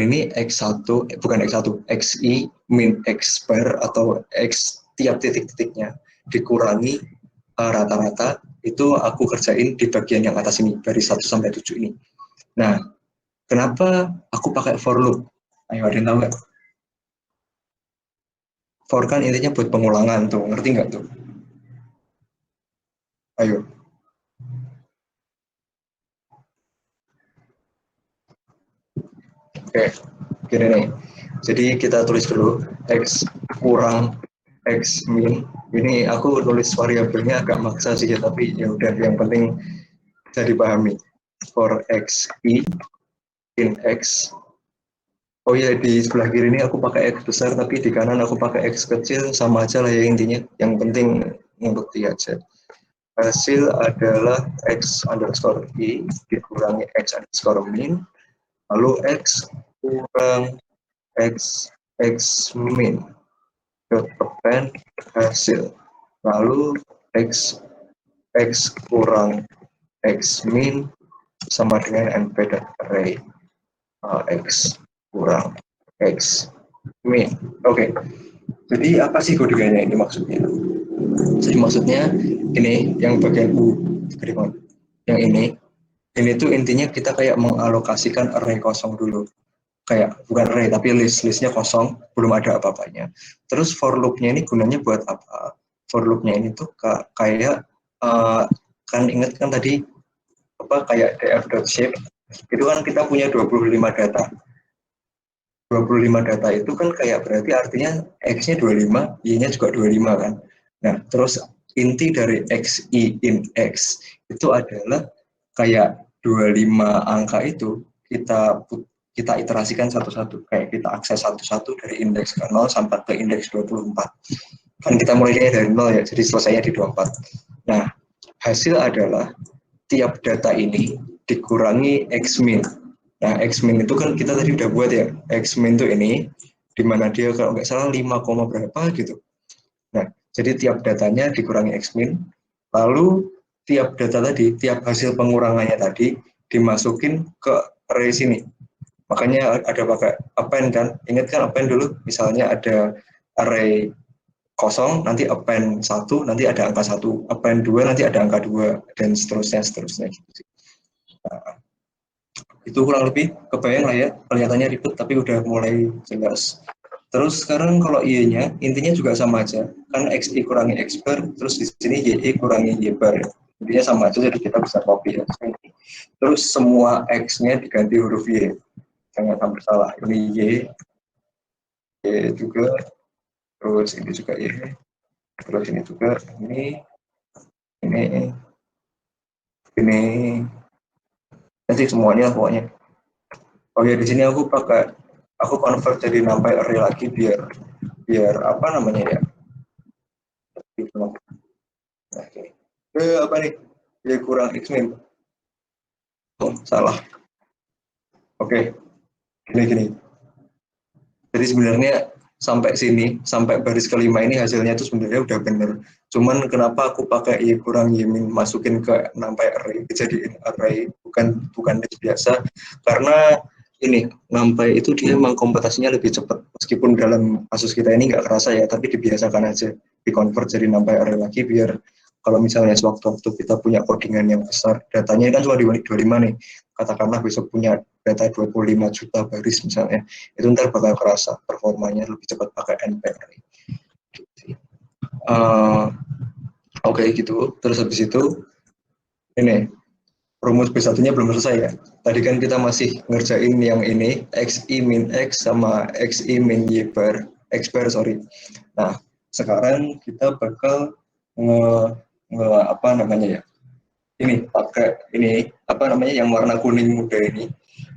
ini X1, bukan X1, XI min X per atau X tiap titik-titiknya dikurangi rata-rata, itu aku kerjain di bagian yang atas ini, dari 1 sampai 7 ini. Nah, kenapa aku pakai for loop? Ayo, ada yang tahu nggak? For kan intinya buat pengulangan tuh, ngerti nggak tuh? Ayo. Oke, gini nih. Jadi kita tulis dulu X kurang X min. Ini aku tulis variabelnya agak maksa sih, tapi ya udah, yang penting bisa dipahami. For X I in X. Oh ya, di sebelah kiri ini aku pakai X besar, tapi di kanan aku pakai X kecil, sama aja lah ya intinya. Yang penting ngerti aja. Hasil adalah X underscore I dikurangi X underscore min, lalu X kurang X min dot append hasil, lalu X kurang X min sama dengan embedded array X kurang X min. Oke, jadi apa sih kodenya ini maksudnya? Jadi maksudnya ini yang bagian U, yang ini tuh intinya kita kayak mengalokasikan array kosong dulu, kayak bukan array tapi listnya kosong, belum ada apa-apanya. Terus for loopnya ini gunanya buat apa? For loopnya ini tuh kayak kan ingat kan tadi apa, kayak df.shape itu kan kita punya 25 data. 25 data itu kan kayak berarti artinya X-nya 25, Y-nya juga 25 kan. Nah, terus inti dari XI in X itu adalah kayak 25 angka itu kita iterasikan satu-satu, kayak kita akses satu-satu dari indeks ke 0 sampai ke indeks 24. Kan kita mulainya dari 0 ya, jadi selesainya di 24. Nah, hasil adalah tiap data ini dikurangi X min. Nah, X min itu kan kita tadi udah buat ya. X min itu ini, di mana dia kalau nggak salah 5, berapa gitu. Nah, jadi tiap datanya dikurangi X min, lalu tiap data tadi, tiap hasil pengurangannya tadi dimasukin ke array sini. Makanya ada pakai append kan. Ingat kan append dulu, misalnya ada array kosong, nanti append 1, nanti ada angka 1, append 2, nanti ada angka 2, dan seterusnya gitu. Nah, itu kurang lebih kebayang lah ya, kelihatannya ribet tapi udah mulai jelas. Terus sekarang kalau Y-nya intinya juga sama aja, kan XI kurangi X bar, terus di sini YI kurangi Y bar, intinya sama aja, jadi kita bisa copy ya. Terus semua X-nya diganti huruf Y, jangan sampai salah, ini Y juga, terus ini juga Y, terus ini juga, ini, nanti semuanya pokoknya. Oh ya, di sini aku convert jadi numpy array lagi biar apa namanya ya? Oke. Apa nih? Ya kurang X min. Oh, salah. Oke. Gini. Jadi sebenarnya sampai sini, sampai baris kelima ini hasilnya itu sebenarnya udah bener. Cuman kenapa aku pakai Y kurang Y min masukin ke numpy array, dijadiin array, bukan list biasa, karena ini numpy itu dia memang komputasinya lebih cepat, meskipun dalam kasus kita ini nggak kerasa ya, tapi dibiasakan aja dikonvert jadi numpy array lagi, biar kalau misalnya sewaktu-waktu kita punya codingan yang besar, datanya kan cuma 25 nih, katakanlah besok punya data 25 juta baris misalnya, itu ntar bakal kerasa performanya lebih cepat pakai NP array. Oke, gitu. Terus habis itu ini rumus B1-nya belum selesai ya. Tadi kan kita masih ngerjain yang ini, XI min X sama XI min Y bar, X bar, sorry. Nah, sekarang kita bakal apa namanya ya, ini pakai ini apa namanya yang warna kuning muda ini,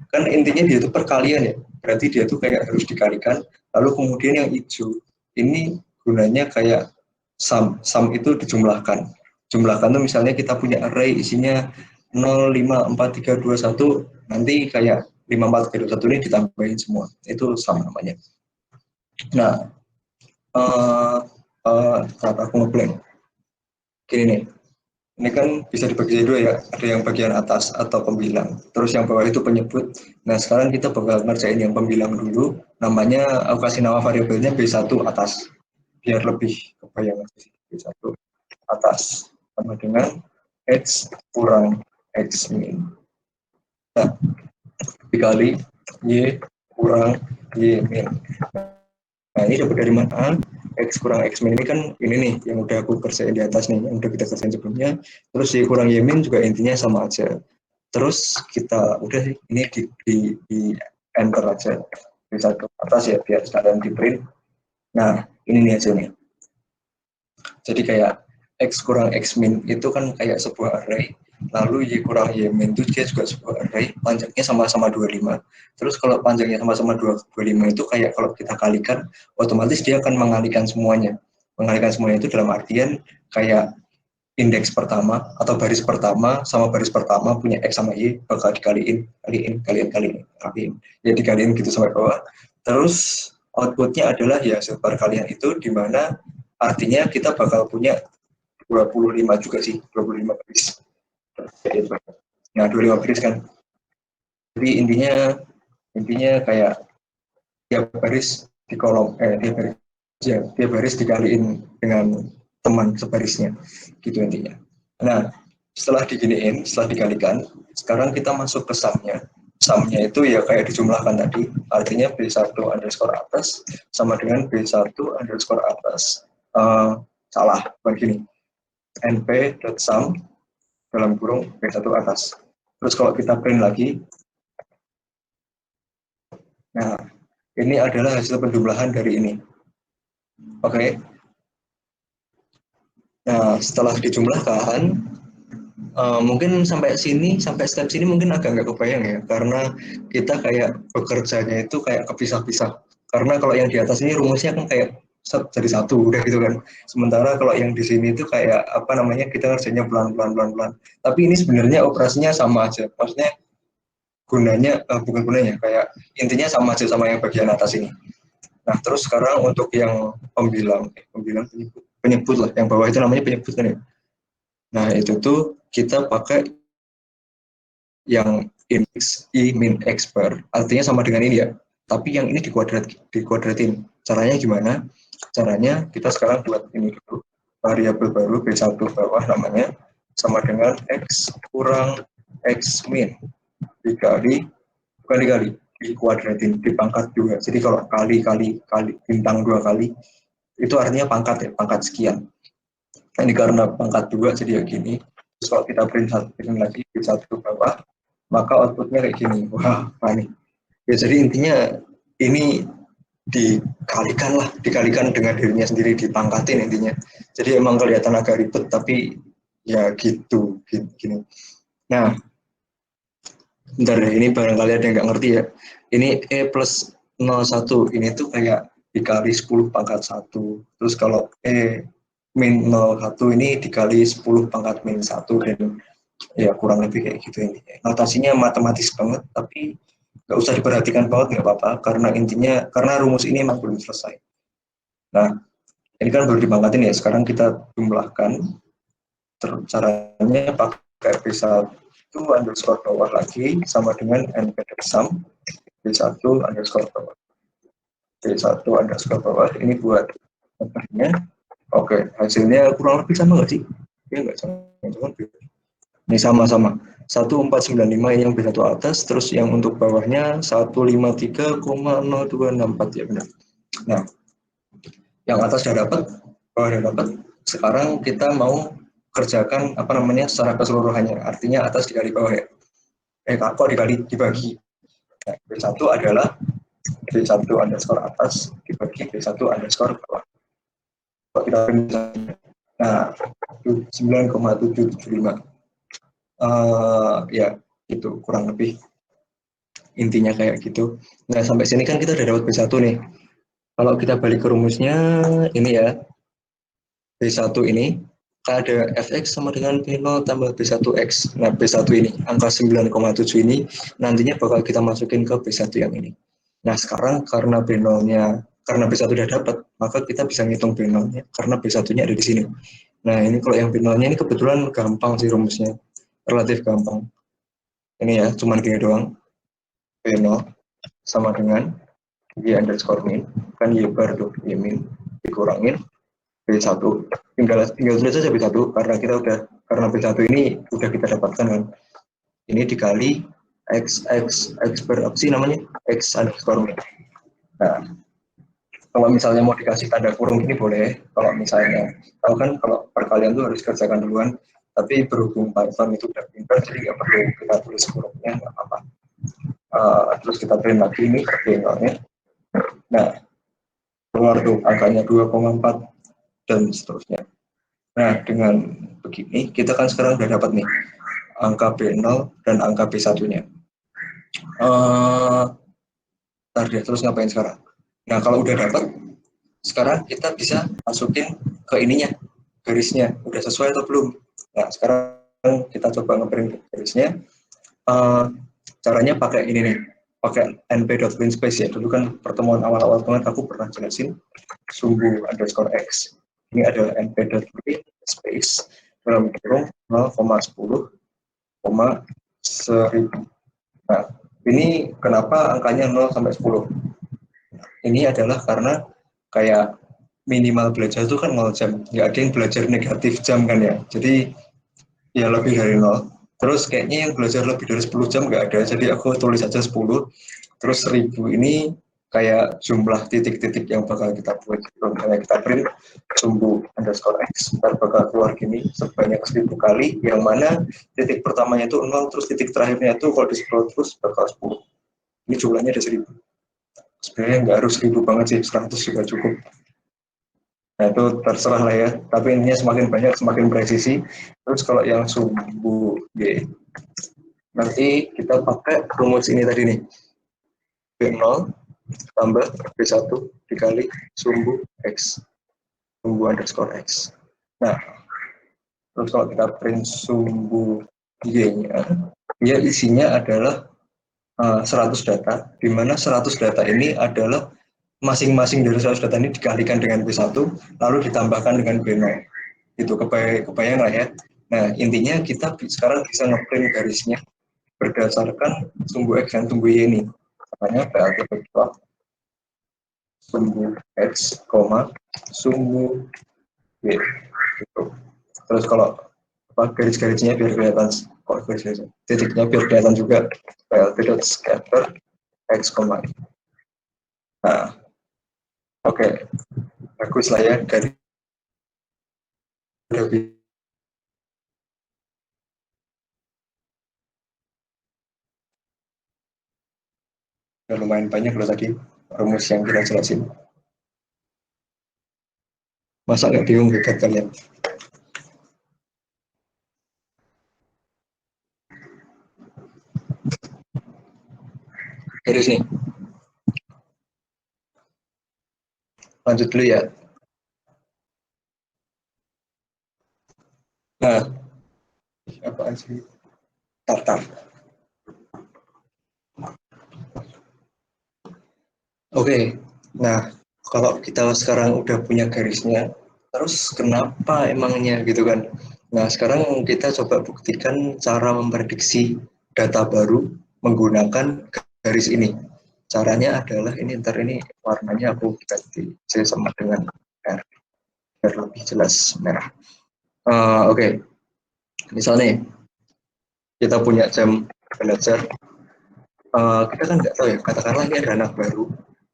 kan intinya dia itu perkalian ya, berarti dia tuh kayak harus dikalikan, lalu kemudian yang hijau ini gunanya kayak sum itu jumlahkan tuh, misalnya kita punya array isinya 0, 5, 4, 3, 2, 1, nanti kayak 5, 4, 3, 2, 1 ini ditambahin semua, itu sum namanya. Nah, kata aku ngeblank gini nih, ini kan bisa dibagi jadi dua ya, ada yang bagian atas atau pembilang, terus yang bawah itu penyebut. Nah sekarang kita bakal ngerjain yang pembilang dulu, namanya aku kasih nama variabelnya B1 atas, biar lebih kebayang. B1 atas sama dengan X kurang X min. Nah, dikali Y kurang Y min. Nah ini dapat dari mana? X kurang X min ini kan ini nih yang udah aku kerjain di atas nih, yang udah kita kerjain sebelumnya. Terus Y kurang Y min juga intinya sama aja. Terus kita udah sih ini di enter aja, bisa ke atas ya biar sekalian di print. Nah ini nih hasilnya. Jadi kayak X kurang X min itu kan kayak sebuah array, lalu Y kurang Y min itu dia juga sebuah array, panjangnya sama-sama 25. Terus kalau panjangnya sama-sama 25 itu kayak kalau kita kalikan, otomatis dia akan mengalihkan semuanya. Mengalihkan semuanya itu dalam artian kayak indeks pertama atau baris pertama sama baris pertama punya X sama Y bakal dikaliin, kaliin. Ya dikaliin gitu sampai bawah. Terus outputnya adalah ya hasil perkalian itu, di mana artinya kita bakal punya 25 juga sih, 25 baris. Nah, 25 baris kan. Jadi intinya kayak tiap baris di kolom tiap baris dikaliin dengan teman sebarisnya. Gitu intinya. Nah, setelah dikalikan, sekarang kita masuk ke sumnya. Sumnya itu ya kayak dijumlahkan tadi, artinya B1 underscore atas sama dengan B1 underscore atas. Salah, begini. np.sum dalam kurung B1 atas. Terus kalau kita print lagi, nah ini adalah hasil penjumlahan dari ini. Oke. Nah setelah dijumlahkan, mungkin sampai step sini mungkin agak nggak kebayang ya, karena kita kayak bekerjanya itu kayak kepisah-pisah. Karena kalau yang di atas ini rumusnya kan kayak jadi satu udah gitu kan. Sementara kalau yang di sini itu kayak apa namanya, kita ngerjainnya pelan-pelan. Tapi ini sebenarnya operasinya sama aja. Maksudnya bukan gunanya, kayak intinya sama aja sama yang bagian atas ini. Nah terus sekarang untuk yang pembilang penyebut lah, yang bawah itu namanya penyebut kan ya. Nah itu tuh kita pakai yang index I min X bar, artinya sama dengan ini ya, tapi yang ini dikuadratin. Caranya gimana? Caranya kita sekarang buat ini dulu, variabel baru B1 bawah namanya sama dengan X kurang X min dikali, bukan dikuadratin, dipangkat juga. Jadi kalau kali bintang 2 kali itu artinya pangkat ya, pangkat sekian. Ini karena pangkat 2 jadi ya gini. Terus kalau kita print lagi B1 bawah, maka outputnya kayak gini. Wah, panik. Ya jadi intinya ini dikalikan dengan dirinya sendiri, dipangkatin intinya. Jadi emang kelihatan agak ribet, tapi ya gitu, gini. Nah, bentar deh, ini barangkali ada yang nggak ngerti ya. Ini E plus 01, ini tuh kayak dikali 10 pangkat 1. Terus kalau E min 01 ini dikali 10 pangkat min 1, dan ya kurang lebih kayak gitu ini. Notasinya matematis banget, tapi nggak usah diperhatikan banget, nggak apa-apa, karena rumus ini emang belum selesai. Nah, ini kan baru dipangkatin ya, sekarang kita jumlahkan. Caranya pakai B1 underscore bawah lagi sama dengan np.sum B1 underscore bawah. B1 underscore bawah ini buat nomornya. Oke, hasilnya kurang lebih sama nggak sih? Ya nggak sama. Ini sama-sama. 1495 ini yang B1 atas, terus yang untuk bawahnya 153,0264 ya benar. Nah, yang atas sudah dapat, bawah sudah dapat. Sekarang kita mau kerjakan apa namanya secara keseluruhannya. Artinya atas dikali bawah ya. Kok dibagi. Nah, B1 adalah B1 underscore atas dibagi B1 underscore bawah. Kalau kita nah 9,775. Ya itu kurang lebih intinya kayak gitu. Nah sampai sini kan kita udah dapat B1 nih. Kalau kita balik ke rumusnya ini ya, B1 ini ada fx sama dengan B0 tambah B1x. Nah B1 ini angka 9,7 ini nantinya bakal kita masukin ke B1 yang ini. Nah sekarang karena B1 udah dapat, maka kita bisa ngitung B0-nya karena B1-nya ada di sini. Nah, ini kalau yang finalnya ini kebetulan gampang sih rumusnya, relatif gampang. Ini ya, cuman gini doang. B0 sama dengan Y underscore min, kan Y bar tuh, Y min, dikurangin B1. Tinggal tulis aja B1, karena kita udah, karena B1 ini udah kita dapatkan kan. Ini dikali X bar apa sih namanya? X underscore min. Nah, kalau misalnya mau dikasih tanda kurung ini boleh, kalau misalnya, tahu kan kalau perkalian tuh harus kerjakan duluan, tapi berhubung Python itu udah pintar, jadi nggak perlu kita tulis kurungnya, nggak apa-apa. Terus kita print lagi ini perbedaannya. Nah, keluar tuh angkanya 2,4 dan seterusnya. Nah, dengan begini, kita kan sekarang udah dapat nih angka B0 dan angka B1-nya. Ntar deh, terus ngapain sekarang? Nah, kalau udah dapat, sekarang kita bisa masukin ke ininya, garisnya. Udah sesuai atau belum? Nah, sekarang kita coba ngeprint garisnya. Uh, Caranya pakai ini nih, pakai np.linspace ya. Dulu kan pertemuan awal-awal banget aku pernah jelasin sumbu underscore x. Ini adalah np.linspace dalam kurung 0,10, 1000. Nah, ini kenapa angkanya 0 sampai 10? Ini adalah karena kayak minimal belajar itu kan 0 jam. Nggak ada yang belajar negatif jam kan ya. Jadi ya lebih dari 0. Terus kayaknya yang belajar lebih dari 10 jam nggak ada. Jadi aku tulis aja 10. Terus 1000 ini kayak jumlah titik-titik yang bakal kita buat. Kalau misalnya kita print sumbu underscore x, ntar bakal keluar gini sebanyak 1000 kali, yang mana titik pertamanya itu 0, terus titik terakhirnya itu kalau di scroll terus bakal 10. Ini jumlahnya ada 1000. Sebenarnya nggak harus 1000 banget sih, 100 juga cukup. Nah itu terserah lah ya, tapi intinya semakin banyak semakin presisi. Terus kalau yang sumbu Y, nanti kita pakai rumus ini tadi nih, B0 tambah B1 dikali sumbu X, sumbu underscore X. Nah, terus kalau kita print sumbu Y-nya, ya isinya adalah 100 data, di mana 100 data ini adalah masing-masing dari 100 data ini dikalikan dengan B1, lalu ditambahkan dengan B0. Itu kebayang lah ya. Nah, intinya kita sekarang bisa ngeprint garisnya berdasarkan sumbu X dan sumbu Y ini. Makanya PLT vektor sumbu X, sumbu Y. Gitu. Terus kalau garis-garisnya biar kelihatan, kok garis-garisnya, titiknya biar kelihatan juga, PLT.scatter X, Y. Nah, oke. Bagus lah ya, dari lebih lumayan banyak loh tadi rumus yang kita jelasin. Masa nggak bingung hebat kalian? Garis nih. Lanjut dulu ya. Nah, apa sih? Tartar. Oke, nah kalau kita sekarang udah punya garisnya, terus kenapa emangnya gitu kan? Nah sekarang kita coba buktikan cara memprediksi data baru menggunakan garis ini. Caranya adalah ini, ntar ini warnanya aku ganti sama dengan R biar lebih jelas merah. Oke. Misalnya kita punya jam belajar, kita kan nggak tahu ya, katakanlah ini ada anak baru,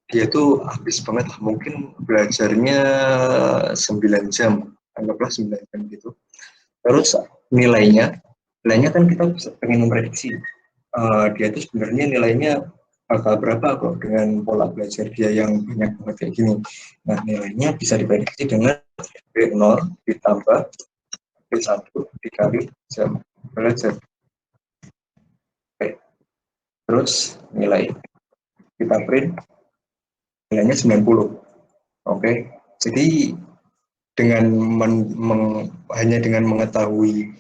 dia tuh habis banget lah, mungkin belajarnya 9 jam, anggaplah 9 jam gitu. Terus nilainya kan kita pengen memprediksi, dia tuh sebenarnya nilainya bakal berapa kok dengan pola belajar dia yang banyak banget kayak gini. Nah nilainya bisa diprediksi dengan B0 ditambah B1 dikali jam belajar. Oke. Terus nilai kita print, nilainya 90. Oke. Jadi dengan hanya dengan mengetahui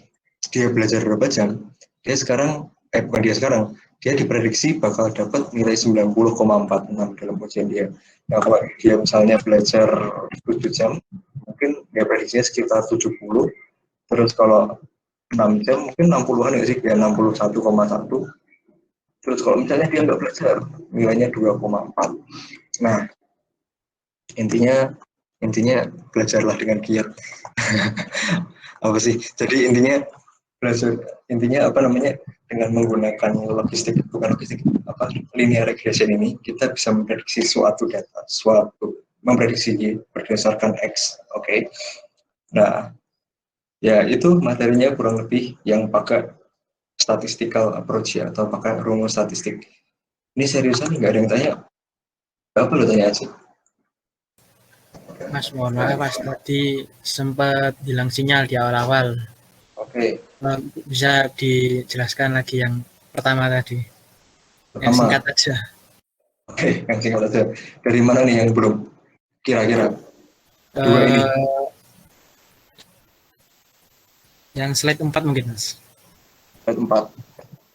dia belajar berapa jam, dia sekarang bukan dia sekarang, dia diprediksi bakal dapat nilai 90,46 dalam ujian dia. Nah, kalau dia misalnya belajar 7 jam, mungkin ya prediksinya sekitar 70. Terus kalau 6 jam mungkin 60-an ya sih, ya 61,1. Terus kalau misalnya dia nggak belajar, nilainya 2,4. Nah, intinya intinya belajarlah dengan giat. Apa sih? Jadi intinya belajar, intinya apa namanya, dengan menggunakan logistik, bukan logistik, apa, linear regression ini kita bisa memprediksi suatu data, memprediksi berdasarkan X. Oke. Nah, ya itu materinya kurang lebih yang pakai statistical approach ya, atau pakai rumus statistik. Ini seriusan nggak ada yang tanya? Apa lo tanya aja? Mas, mohon maaf Mas, tadi sempat hilang sinyal di awal-awal. Oke, Bisa dijelaskan lagi yang pertama tadi, yang pertama, singkat aja. oke, yang singkat aja. Dari mana nih yang belum? Kira-kira dua ini. Eh, yang slide 4 mungkin Mas. Slide 4.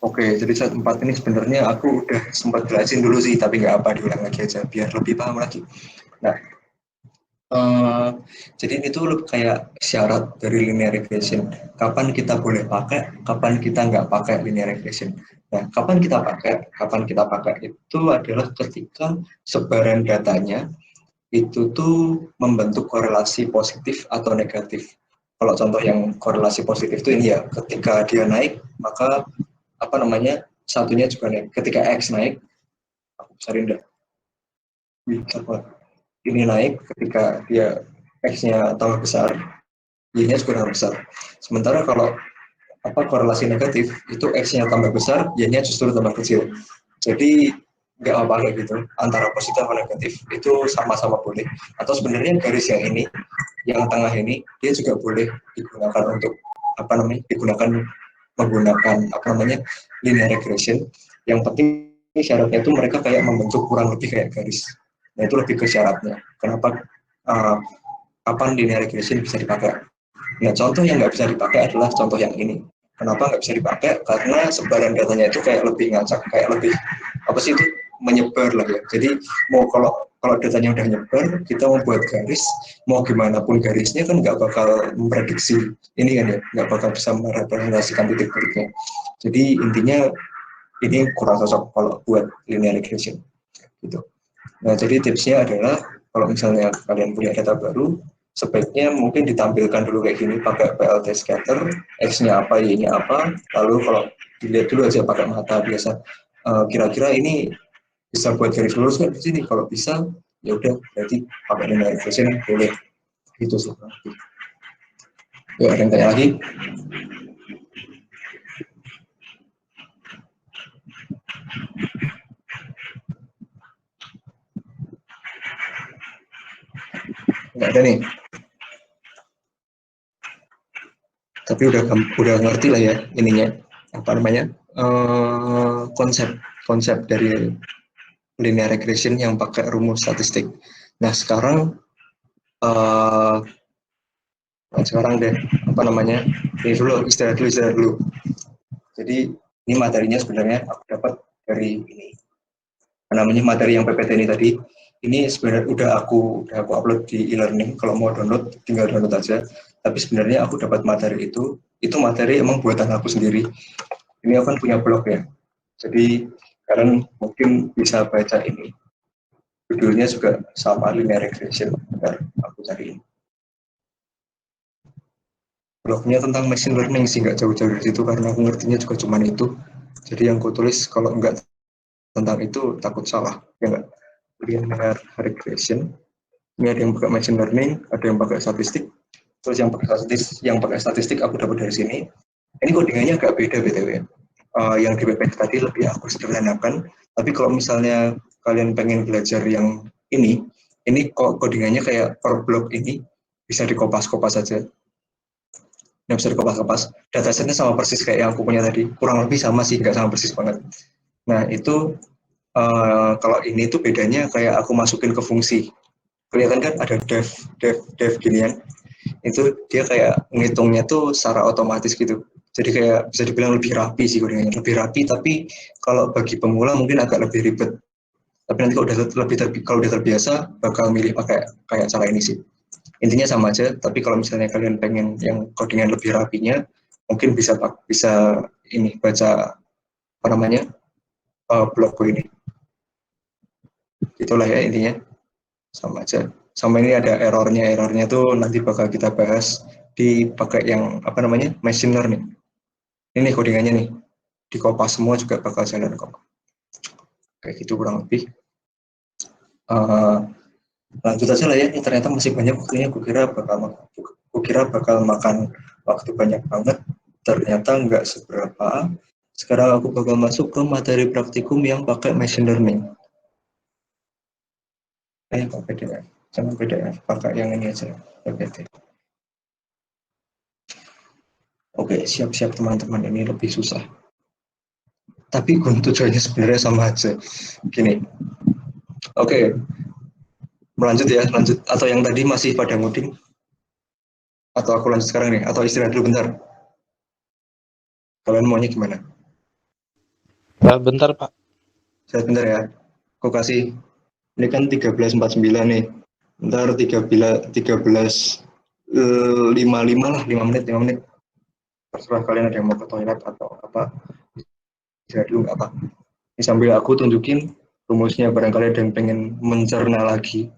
Oke, jadi slide 4 ini sebenarnya aku udah sempat jelasin dulu sih, tapi nggak apa, diulang lagi aja biar lebih paham lagi. Nah, jadi itu kayak syarat dari linear regression. Kapan kita boleh pakai, kapan kita nggak pakai linear regression. Nah, kapan kita pakai? Kapan kita pakai itu adalah ketika sebaran datanya itu tuh membentuk korelasi positif atau negatif. Kalau contoh yang korelasi positif itu ini ya, ketika dia naik, maka apa namanya, satunya juga naik. Ketika X naik, aku cari enggak, ini naik, ketika dia X-nya tambah besar, Y-nya juga tambah besar. Sementara kalau apa, korelasi negatif itu X-nya tambah besar, Y-nya justru tambah kecil. Jadi nggak apa kayak gitu, antara positif atau negatif itu sama-sama boleh. Atau sebenarnya garis yang ini, yang tengah ini, dia juga boleh digunakan untuk apa namanya, digunakan menggunakan apa namanya, linear regression. Yang penting syaratnya itu mereka kayak membentuk kurang lebih kayak garis. Nah itu lebih ke syaratnya. Kenapa kapan linear regression bisa dipakai? Nah, contoh yang nggak bisa dipakai adalah contoh yang ini. Kenapa nggak bisa dipakai? Karena sebaran datanya itu kayak lebih ngacak, kayak lebih apa sih itu, menyebar lah ya. Jadi mau kalau kalau datanya udah nyebar, kita mau buat garis, mau gimana pun garisnya kan nggak bakal memprediksi ini kan ya, nggak bakal bisa merepresentasikan titik baliknya. Jadi intinya ini kurang cocok kalau buat linear regression gitu. Nah, jadi tipsnya adalah kalau misalnya kalian punya data baru, sebaiknya mungkin ditampilkan dulu kayak gini pakai PLT scatter, X-nya apa, Y-nya apa, lalu kalau dilihat dulu aja pakai mata biasa. Kira-kira ini bisa buat garis lurus nggak di sini? Kalau bisa, ya udah berarti pakai linear regression boleh. Gitu sih. Yuk, ada yang tanya lagi? Nggak ada nih. Tapi udah ngerti lah ya ininya, apa namanya, konsep konsep dari linear regression yang pakai rumus statistik. Nah sekarang deh apa namanya, ini dulu istirahat dulu. Jadi ini materinya sebenarnya aku dapat dari ini, apa namanya, materi yang PPT ini tadi. Ini sebenarnya udah aku upload di e-learning. Kalau mau download tinggal download aja. Tapi sebenarnya aku dapat materi itu materi emang buatan aku sendiri. Ini aku kan punya blog ya. Jadi kalian mungkin bisa baca ini. Judulnya juga sama, linear regression. Bentar, aku cari ini. Blognya tentang machine learning sih, nggak jauh-jauh dari situ karena aku ngertinya juga cuma itu. Jadi yang aku tulis kalau nggak tentang itu takut salah. Ya nggak? Linear regression. Ini ada yang pakai machine learning, ada yang pakai statistik. Terus yang pakai statistik aku dapat dari sini. Ini codingannya agak beda btw. Yang di PPT tadi lebih aku sederhanakan. Tapi kalau misalnya kalian pengen belajar yang ini kok codingannya kayak per blok ini bisa dikopas-kopas saja. Nggak bisa dikopas-kopas. Datasetnya sama persis kayak yang aku punya tadi. Kurang lebih sama sih, nggak sama persis banget. Nah itu kalau ini tuh bedanya kayak aku masukin ke fungsi. Kelihatan kan ada def ginian. Itu dia kayak ngitungnya tuh secara otomatis gitu. Jadi kayak bisa dibilang lebih rapi sih codingannya, lebih rapi. Tapi kalau bagi pemula mungkin agak lebih ribet. Tapi nanti kalau udah terbiasa bakal milih pakai kayak cara ini sih. Intinya sama aja, tapi kalau misalnya kalian pengen yang codingan lebih rapinya, mungkin bisa ini baca apa namanya blogku ini. Itulah ya intinya, sama aja. Sama ini ada errornya tuh nanti bakal kita bahas di pakai yang apa namanya machine learning. Ini codingannya nih, di Kopas semua juga bakal jalan kok. Kayak gitu kurang lebih. Uh, Lanjut aja lah ya, ini ternyata masih banyak waktunya. Kukira bakal makan waktu banyak banget, ternyata nggak seberapa. Sekarang aku bakal masuk ke materi praktikum yang pakai machine learning. Pakai PDF, jangan PDF, pakai yang ini aja, PPT. Oke, siap-siap teman-teman, ini lebih susah. Tapi tujuannya sebenarnya sama aja. Gini, oke, melanjut ya, lanjut. Atau yang tadi masih pada ngoding? Atau aku lanjut sekarang nih? Atau istirahat dulu bentar? Kalian maunya gimana? Bentar Pak. Saya bentar ya. Aku kasih, ini kan 13.49 nih. Bentar 13.55 lah, 5 menit, 5 menit. Terserah kalian ada yang mau ke toilet atau apa. Istirahat dulu apa. Ini sambil aku tunjukin rumusnya, barangkali ada yang pengen mencerna lagi.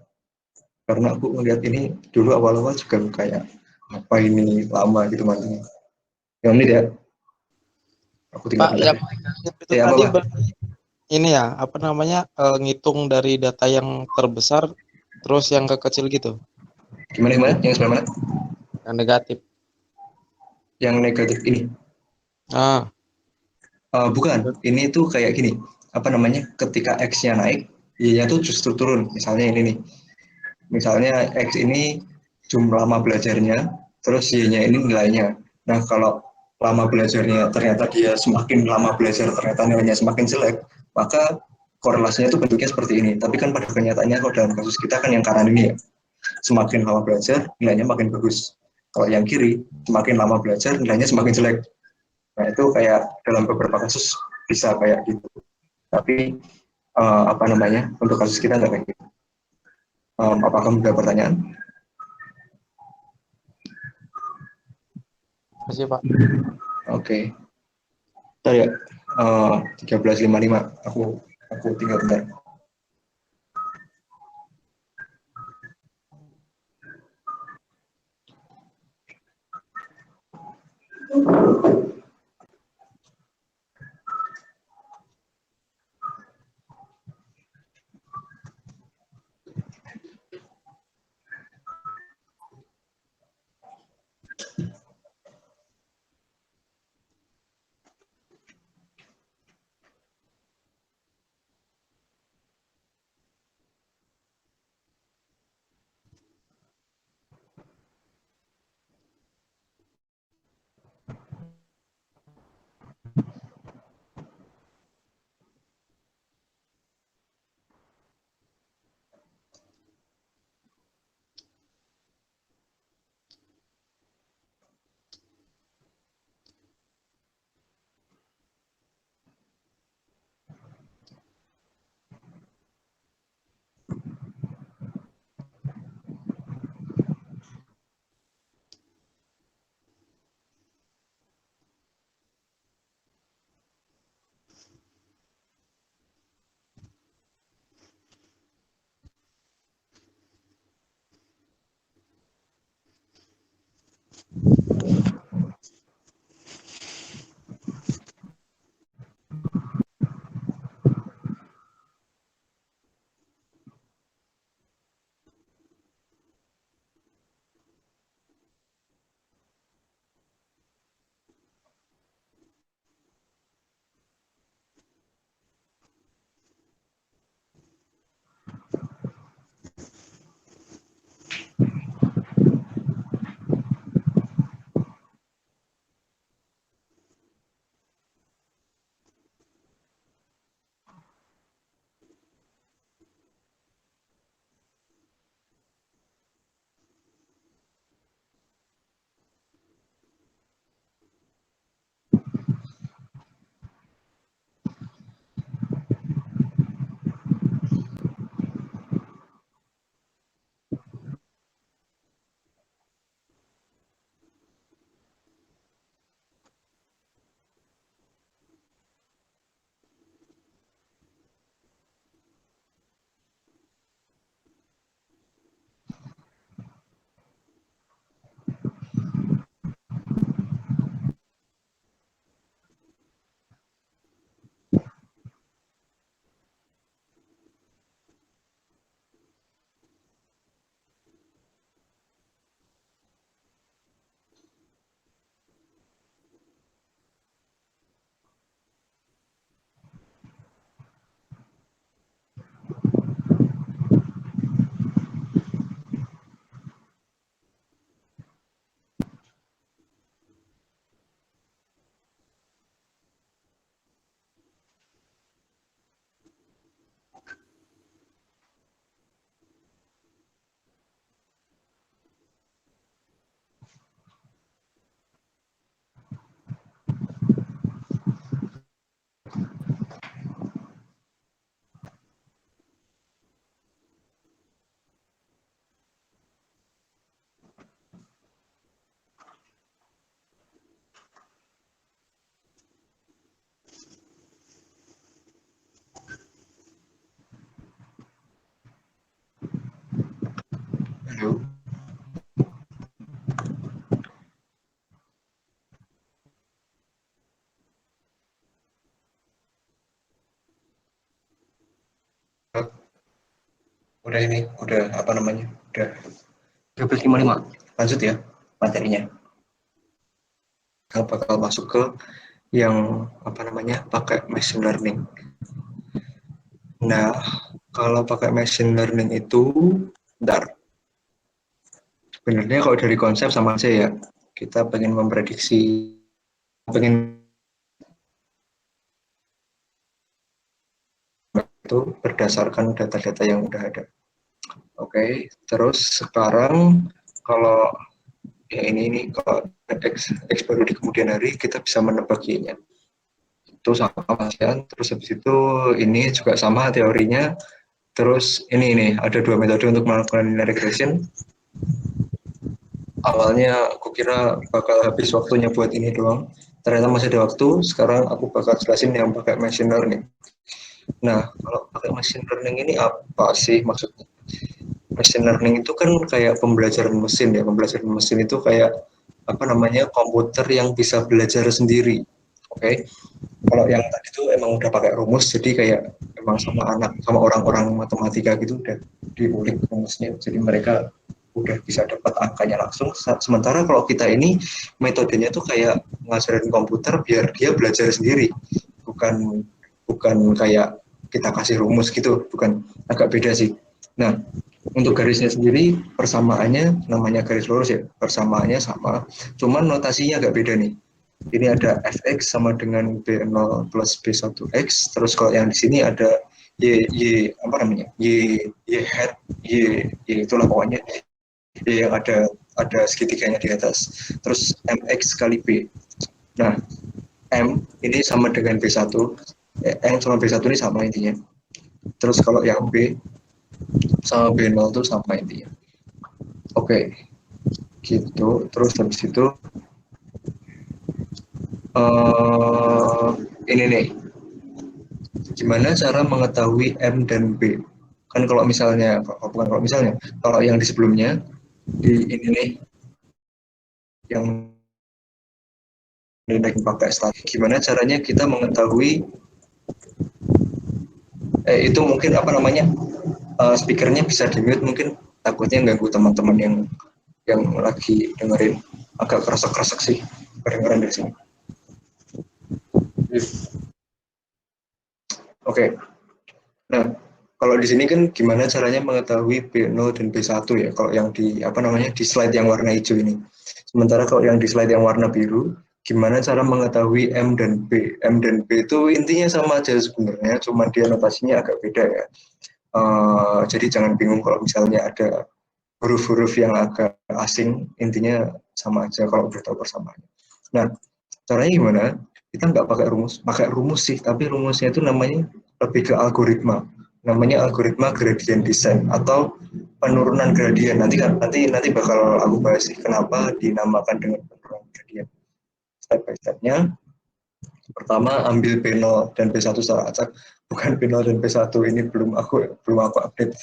Karena aku melihat ini dulu awal-awal juga kayak apa ini lama gitu makanya. Yang ini ya, aku tinggal Pak, bentar yang deh. negatif itu Ya tadi apa-apa. ini ya, apa namanya, ngitung dari data yang terbesar terus yang ke kecil gitu, Gimana? Yang sebelah mana? yang negatif. Yang negatif ini. Ah, Bukan, ini tuh kayak gini, apa namanya, ketika X-nya naik, Y-nya tuh justru turun. Misalnya ini nih, misalnya X ini jumlah lama belajarnya, terus Y-nya ini nilainya. Nah, kalau lama belajarnya ternyata dia semakin lama belajar, ternyata nilainya semakin jelek, maka korelasinya itu bentuknya seperti ini. Tapi kan pada kenyataannya kalau dalam kasus kita kan yang kanan ini ya, semakin lama belajar, nilainya makin bagus. Kalau yang kiri, semakin lama belajar, nilainya semakin jelek. Nah, itu kayak dalam beberapa kasus bisa kayak gitu. Tapi apa namanya, untuk kasus kita nggak kayak gitu. Apakah kamu ada pertanyaan? masih Pak. Oke. Bentar ya. 13.55. Aku tinggal bentar. Udah ini, udah apa namanya? Udah 12:55. Lanjut ya materinya. Kita bakal masuk ke yang apa namanya? Pakai machine learning. Nah, kalau pakai machine learning itu bentar. Sebenarnya kalau dari konsep sama aja ya. Kita pengen memprediksi, pengen itu berdasarkan data-data yang udah ada. Oke, terus sekarang kalau ya ini kalau X baru di kemudian hari kita bisa menebak Y-nya. Itu sama ya. Terus habis itu ini juga sama teorinya. Terus ini ada dua metode untuk melakukan linear regression. Awalnya aku kira bakal habis waktunya buat ini doang. Ternyata masih ada waktu. Sekarang aku bakal jelasin yang pakai machine learning. Nah, kalau pakai machine learning ini apa sih maksudnya? Machine learning itu kan kayak pembelajaran mesin ya. Pembelajaran mesin itu kayak apa namanya komputer yang bisa belajar sendiri. Oke. Kalau yang tadi itu emang udah pakai rumus, jadi kayak emang sama orang-orang matematika gitu udah diulik rumusnya. Jadi mereka udah bisa dapat angkanya langsung. Sementara kalau kita ini metodenya tuh kayak ngajarin komputer biar dia belajar sendiri, bukan bukan kayak kita kasih rumus gitu, bukan, agak beda sih. Nah, untuk garisnya sendiri persamaannya namanya garis lurus ya, persamaannya sama, cuman notasinya agak beda nih. Ini ada fx sama dengan b0 plus b1x, terus kalau yang di sini ada y apa namanya y hat y itulah pokoknya y yang ada segitiganya di atas, terus mx kali b. Nah, m ini sama dengan b1, m sama b1 ini sama intinya. Terus kalau yang b sama b0 itu sama intinya. Oke, gitu. Terus habis itu ini nih, gimana cara mengetahui M dan B? Kan kalau misalnya, bukan kalau misalnya, kalau yang di sebelumnya, di ini nih, yang pakai statistik, gimana caranya kita mengetahui, itu mungkin apa namanya, speakernya bisa di mute mungkin, takutnya ganggu teman-teman yang lagi dengerin, agak keresek-keresek sih, kedengeran dari sini. Oke. Nah, kalau di sini kan gimana caranya mengetahui B0 dan B1 ya, kalau yang di apa namanya di slide yang warna hijau ini. Sementara kalau yang di slide yang warna biru, gimana cara mengetahui M dan B? M dan B itu intinya sama aja sebenarnya, cuma dia notasinya agak beda ya. Jadi jangan bingung kalau misalnya ada huruf-huruf yang agak asing, intinya sama aja kalau udah tahu persamaannya. Nah, caranya gimana? Kita nggak pakai rumus sih, tapi rumusnya itu namanya lebih ke algoritma. Namanya algoritma gradient descent atau penurunan gradien. Nanti bakal aku bahas sih kenapa dinamakan dengan penurunan gradien. Step by stepnya. Pertama ambil B0 dan B1 secara acak. Bukan B0 dan B1 ini belum aku update.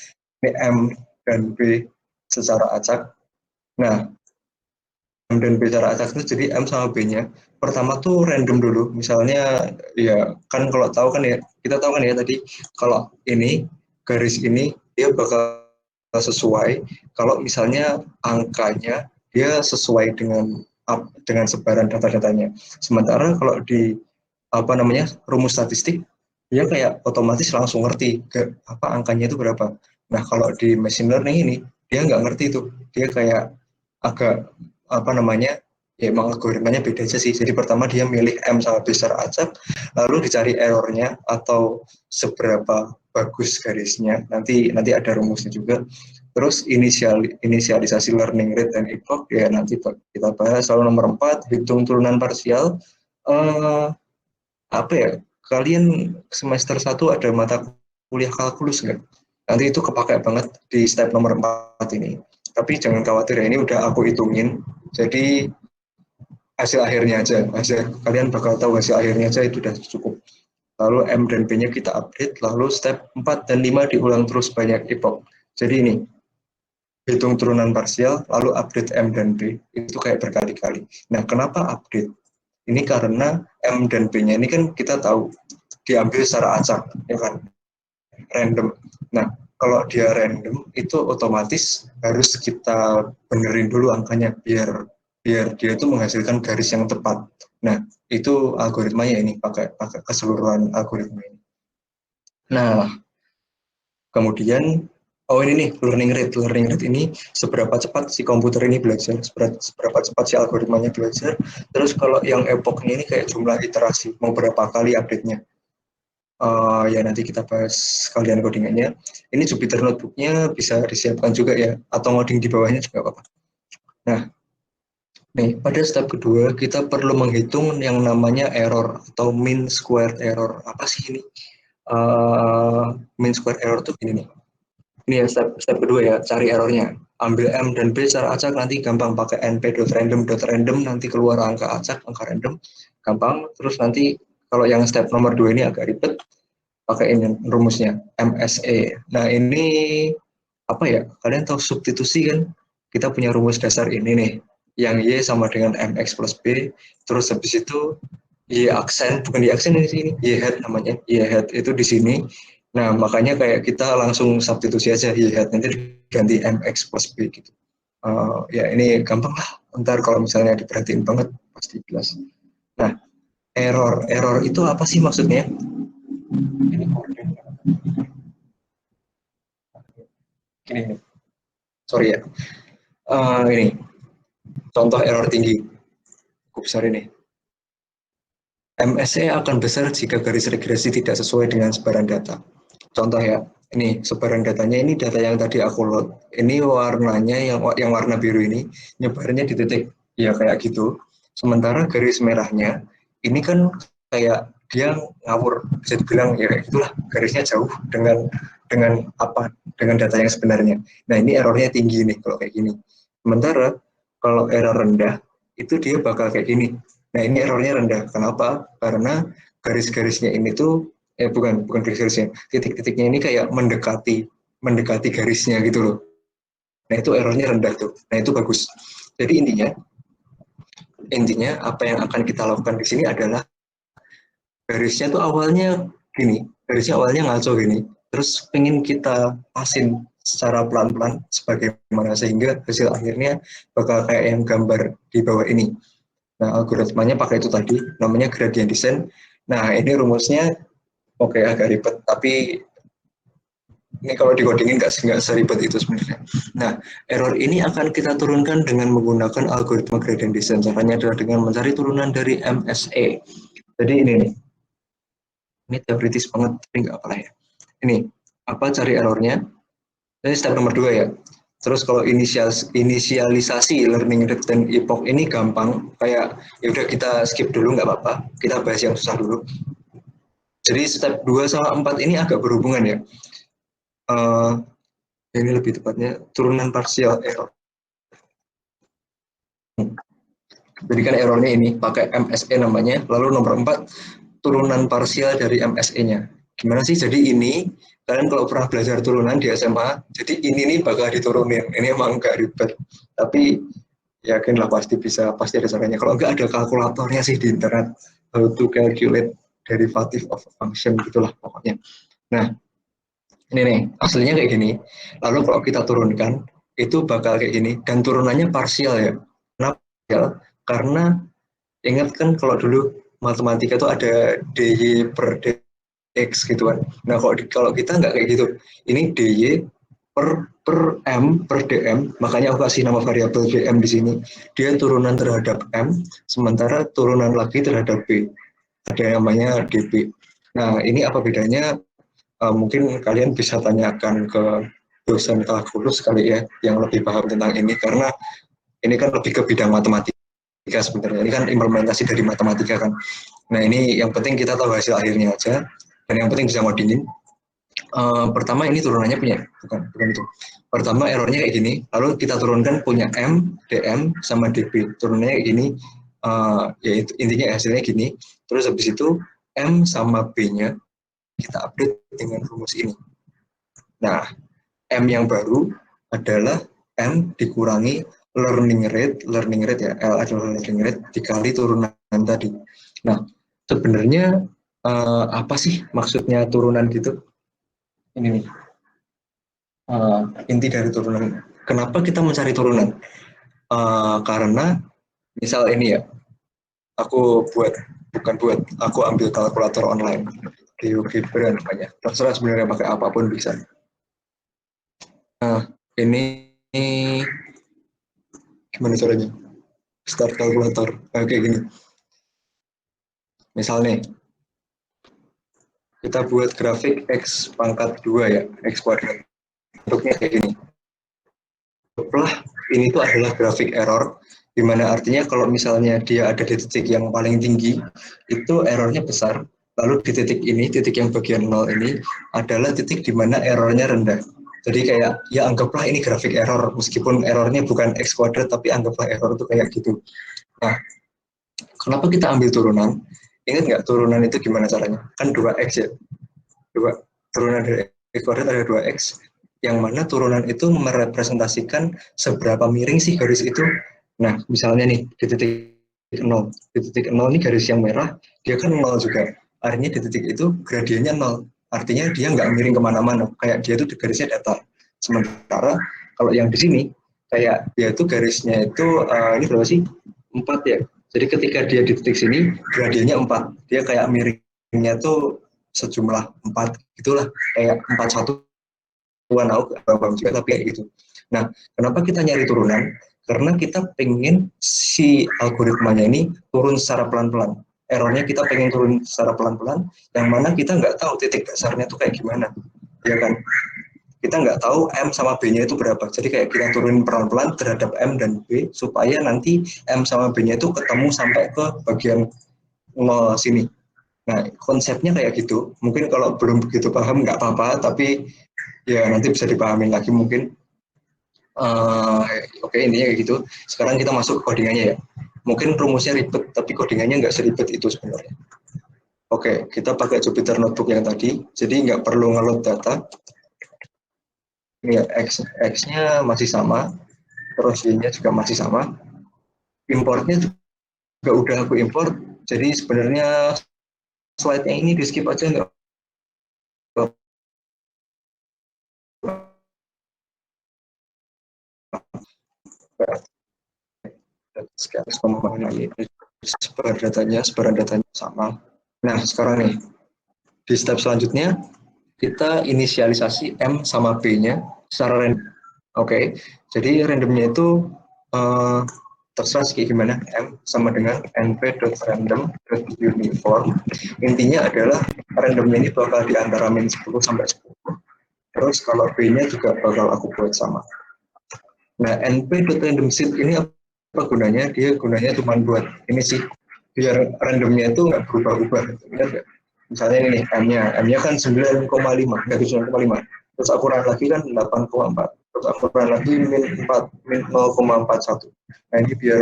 Ini M dan B secara acak. Nah, M dan B secara acak itu jadi M sama B-nya. Pertama tuh random dulu. Misalnya ya kan kalau tahu kan ya, kita tahu kan ya tadi kalau ini garis ini dia bakal sesuai kalau misalnya angkanya dia sesuai dengan sebaran data-datanya. Sementara kalau di apa namanya rumus statistik dia kayak otomatis langsung ngerti ke apa angkanya itu berapa. Nah, kalau di machine learning ini dia nggak ngerti tuh. Dia kayak agak apa namanya ya emang algoritmanya beda aja sih. Jadi pertama dia milih M sama B secara acak, lalu dicari errornya atau seberapa bagus garisnya. Nanti ada rumusnya juga. Terus inisialisasi learning rate dan epoch ya nanti kita bahas. Lalu nomor 4 hitung turunan parsial. Apa ya? Kalian semester 1 ada mata kuliah kalkulus nggak? Nanti itu kepakai banget di step nomor 4 ini. Tapi jangan khawatir ya, ini udah aku hitungin. Jadi hasil akhirnya aja. Kalian bakal tahu hasil akhirnya aja itu udah cukup. Lalu M dan B-nya kita update, lalu step 4 dan 5 diulang terus banyak epoch. Jadi ini, hitung turunan parsial, lalu update M dan B, itu kayak berkali-kali. Nah, kenapa update? Ini karena M dan B-nya ini kan kita tahu diambil secara acak, ya kan, random. Nah, kalau dia random itu otomatis harus kita benerin dulu angkanya biar biar dia itu menghasilkan garis yang tepat. Nah, itu algoritmanya ini pakai pakai keseluruhan algoritma ini. Nah, kemudian oh ini nih learning rate. Learning rate ini seberapa cepat si komputer ini belajar, seberapa cepat si algoritmanya belajar. Terus kalau yang epochnya ini kayak jumlah iterasi, mau berapa kali update-nya. Ya nanti kita bahas sekalian codingannya. Ini Jupyter Notebook-nya bisa disiapkan juga ya, atau ngoding di bawahnya juga apa-apa. Nah, nih pada step kedua kita perlu menghitung yang namanya error atau mean squared error. Apa sih ini? Mean squared error tuh gini nih. Ini ya step kedua ya, cari errornya. Ambil M dan B secara acak, nanti gampang pakai np.random nanti keluar angka acak, angka random, gampang. Terus nanti kalau yang step nomor 2 ini agak ribet, pakai ini rumusnya MSE. Nah ini apa ya? Kalian tahu substitusi kan? Kita punya rumus dasar ini nih, yang Y sama dengan MX plus B. Terus habis itu Y aksen, bukan Y aksen di sini, Y hat namanya. Y hat itu di sini. Nah makanya kayak kita langsung substitusi aja Y hat, nanti ganti MX plus B gitu. Ya ini gampang lah. Ntar kalau misalnya diperhatiin banget pasti jelas. Nah error itu apa sih maksudnya? Ini gini, sorry ya. Ini contoh error tinggi, cukup besar ini. MSE akan besar jika garis regresi tidak sesuai dengan sebaran data. Contoh ya, ini sebaran datanya, ini data yang tadi aku load. Ini warnanya yang warna biru ini nyebarnya di titik, ya kayak gitu. Sementara garis merahnya ini kan kayak dia ngawur, bisa dibilang ya itulah garisnya jauh dengan apa dengan data yang sebenarnya. Nah ini errornya tinggi nih kalau kayak gini. Sementara kalau error rendah itu dia bakal kayak gini. Nah ini errornya rendah. Kenapa? Karena garis-garisnya ini tuh bukan garis-garisnya, titik-titiknya ini kayak mendekati garisnya gitu loh. Nah itu errornya rendah tuh. Nah itu bagus. Jadi intinya apa yang akan kita lakukan di sini adalah garisnya tuh awalnya gini, garisnya awalnya ngaco gini, terus pengen kita pasin secara pelan-pelan sebagaimana sehingga hasil akhirnya bakal kayak yang gambar di bawah ini. Nah, algoritmanya pakai itu tadi, namanya gradient descent. Nah, ini rumusnya oke agak ribet, tapi ini kalau dikodingin nggak seribet itu sebenarnya. Nah, error ini akan kita turunkan dengan menggunakan algoritma gradient descent. Caranya adalah dengan mencari turunan dari MSE. Jadi ini teoritis banget, tapi nggak apa-apa ya. Ini, apa cari errornya? Ini step nomor 2 ya. Terus kalau inisialisasi learning rate dan epoch ini gampang, kayak ya udah kita skip dulu nggak apa-apa, kita bahas yang susah dulu. Jadi step 2 sama 4 ini agak berhubungan ya. Ini lebih tepatnya turunan parsial error. Jadi kan errornya ini pakai MSE namanya, lalu nomor 4 turunan parsial dari MSE-nya. Gimana sih? Jadi ini kalian kalau pernah belajar turunan di SMA, jadi ini nih bakal diturunin. Ini emang nggak ribet, tapi yakinlah pasti bisa, pasti ada caranya. Kalau nggak ada kalkulatornya sih di internet, how to calculate derivative of a function gitulah pokoknya. Nah, ini nih hasilnya kayak gini. Lalu kalau kita turunkan itu bakal kayak gini dan turunannya parsial ya. Kenapa parsial? Karena ingat kan kalau dulu matematika itu ada dy per dx gitu kan. Nah kalau kita nggak kayak gitu. Ini dy per m per dm, makanya aku kasih nama variabel dm di sini. Dia turunan terhadap m, sementara turunan lagi terhadap b. Ada namanya db. Nah ini apa bedanya? Mungkin kalian bisa tanyakan ke dosen kalkulus kali ya, yang lebih paham tentang ini, karena ini kan lebih ke bidang matematika sebenarnya. Ini kan implementasi dari matematika kan. Nah ini yang penting kita tahu hasil akhirnya aja, dan yang penting bisa ngodingin. Pertama ini turunannya punya, bukan itu. Pertama errornya kayak gini, lalu kita turunkan punya M, DM, sama DB. Turunannya kayak gini, ya itu, intinya hasilnya gini. Terus habis itu M sama B-nya kita update dengan rumus ini. Nah, M yang baru adalah M dikurangi learning rate ya, L adalah learning rate dikali turunan tadi. Nah, sebenarnya apa sih maksudnya turunan gitu? Ini nih. inti dari turunan. Kenapa kita mencari turunan? Karena misal ini ya, aku ambil kalkulator online, GeoGebra namanya. Terserah sebenarnya pakai apapun bisa. Nah, ini gimana caranya? Start kalkulator. Kayak gini. Misal nih, kita buat grafik X pangkat 2 ya, X kuadrat. Bentuknya kayak gini. Ini tuh adalah grafik error, di mana artinya kalau misalnya dia ada di titik yang paling tinggi, itu errornya besar. Lalu di titik ini, titik yang bagian 0 ini, adalah titik di mana errornya rendah. Jadi kayak, ya anggaplah ini grafik error, meskipun errornya bukan X kuadrat, tapi anggaplah error itu kayak gitu. Nah, kenapa kita ambil turunan? Ingat nggak turunan itu gimana caranya? Kan 2X ya. Turunan dari X kuadrat ada 2X. Yang mana turunan itu merepresentasikan seberapa miring sih garis itu. Nah, misalnya nih, di titik 0. Di titik 0 ini garis yang merah, dia kan 0 juga. Artinya di titik itu gradiennya 0. Artinya dia nggak miring kemana-mana. Kayak dia itu garisnya datar. Sementara kalau yang di sini, kayak dia itu garisnya itu, ini berapa sih? 4 ya. Jadi ketika dia di titik sini, gradiennya 4. Dia kayak miringnya tuh sejumlah 4 gitulah, kayak 41-an aku bang juga, tapi kayak gitu. Nah, kenapa kita nyari turunan? Karena kita pengen si algoritmanya ini turun secara pelan-pelan. Errornya kita pengen turun secara pelan-pelan, yang mana kita nggak tahu titik dasarnya tuh kayak gimana, ya kan? Kita nggak tahu M sama B-nya itu berapa. Jadi kayak kita turunin pelan-pelan terhadap M dan B, supaya nanti M sama B-nya itu ketemu sampai ke bagian 0 sini. Nah, konsepnya kayak gitu. Mungkin kalau belum begitu paham nggak apa-apa, tapi ya nanti bisa dipahamin lagi mungkin. Oke, intinya kayak gitu. Sekarang kita masuk ke codingannya ya. Mungkin rumusnya ribet, tapi codingannya nggak seribet itu sebenarnya. Oke, kita pakai Jupyter Notebook yang tadi, jadi nggak perlu ngeload data. Ini ya, X-nya masih sama, terus Y-nya juga masih sama. Importnya juga udah aku import, jadi sebenarnya slide-nya ini di skip aja nggak sebaran datanya sama. Nah, sekarang nih, di step selanjutnya, kita inisialisasi M sama B-nya secara random. Oke, jadi randomnya itu terserah kayak gimana. M sama dengan np.random.uniform. Intinya adalah randomnya ini bakal di antara min 10 sampai 10. Terus kalau B-nya juga bakal aku buat sama. Nah, np.randomSeed ini apa gunanya? Dia gunanya cuma buat ini sih, biar randomnya itu nggak berubah-ubah. Misalnya ini M-nya kan 9,5, nggak 9,5. Terus akuran lagi kan 8,4. Terus akuran lagi min 0,41. Nah, ini biar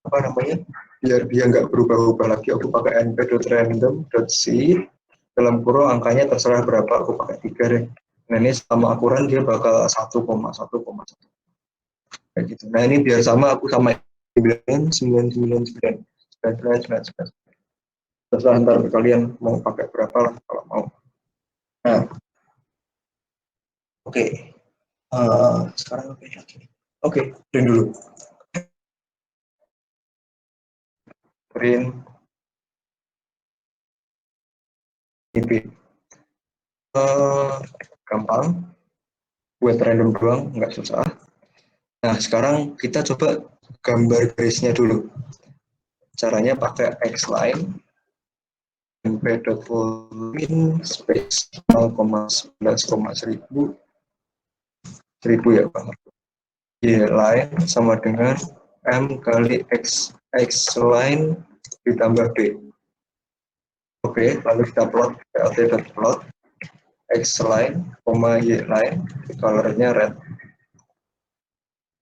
apa namanya? Biar dia nggak berubah-ubah lagi, aku pakai np.random.seed, dalam kurung angkanya terserah berapa, aku pakai 3 deh. Nah, ini sama akuran dia bakal 1,1,1 kayak gitu. Nah, ini biar sama aku sama 999. Terserah ntar kalian mau pakai berapa lah kalau mau. Nah, oke. Sekarang apa lagi? Oke, print dulu. Print IP. Gampang. Buat random doang, nggak susah. Nah, sekarang kita coba gambar garisnya dulu. Caranya pakai X-line. np.volume space 0,11,1000 ya Bang. Y line sama dengan M kali X line ditambah B. Oke, lalu kita plot plt.plot X line, Y line, colornya red.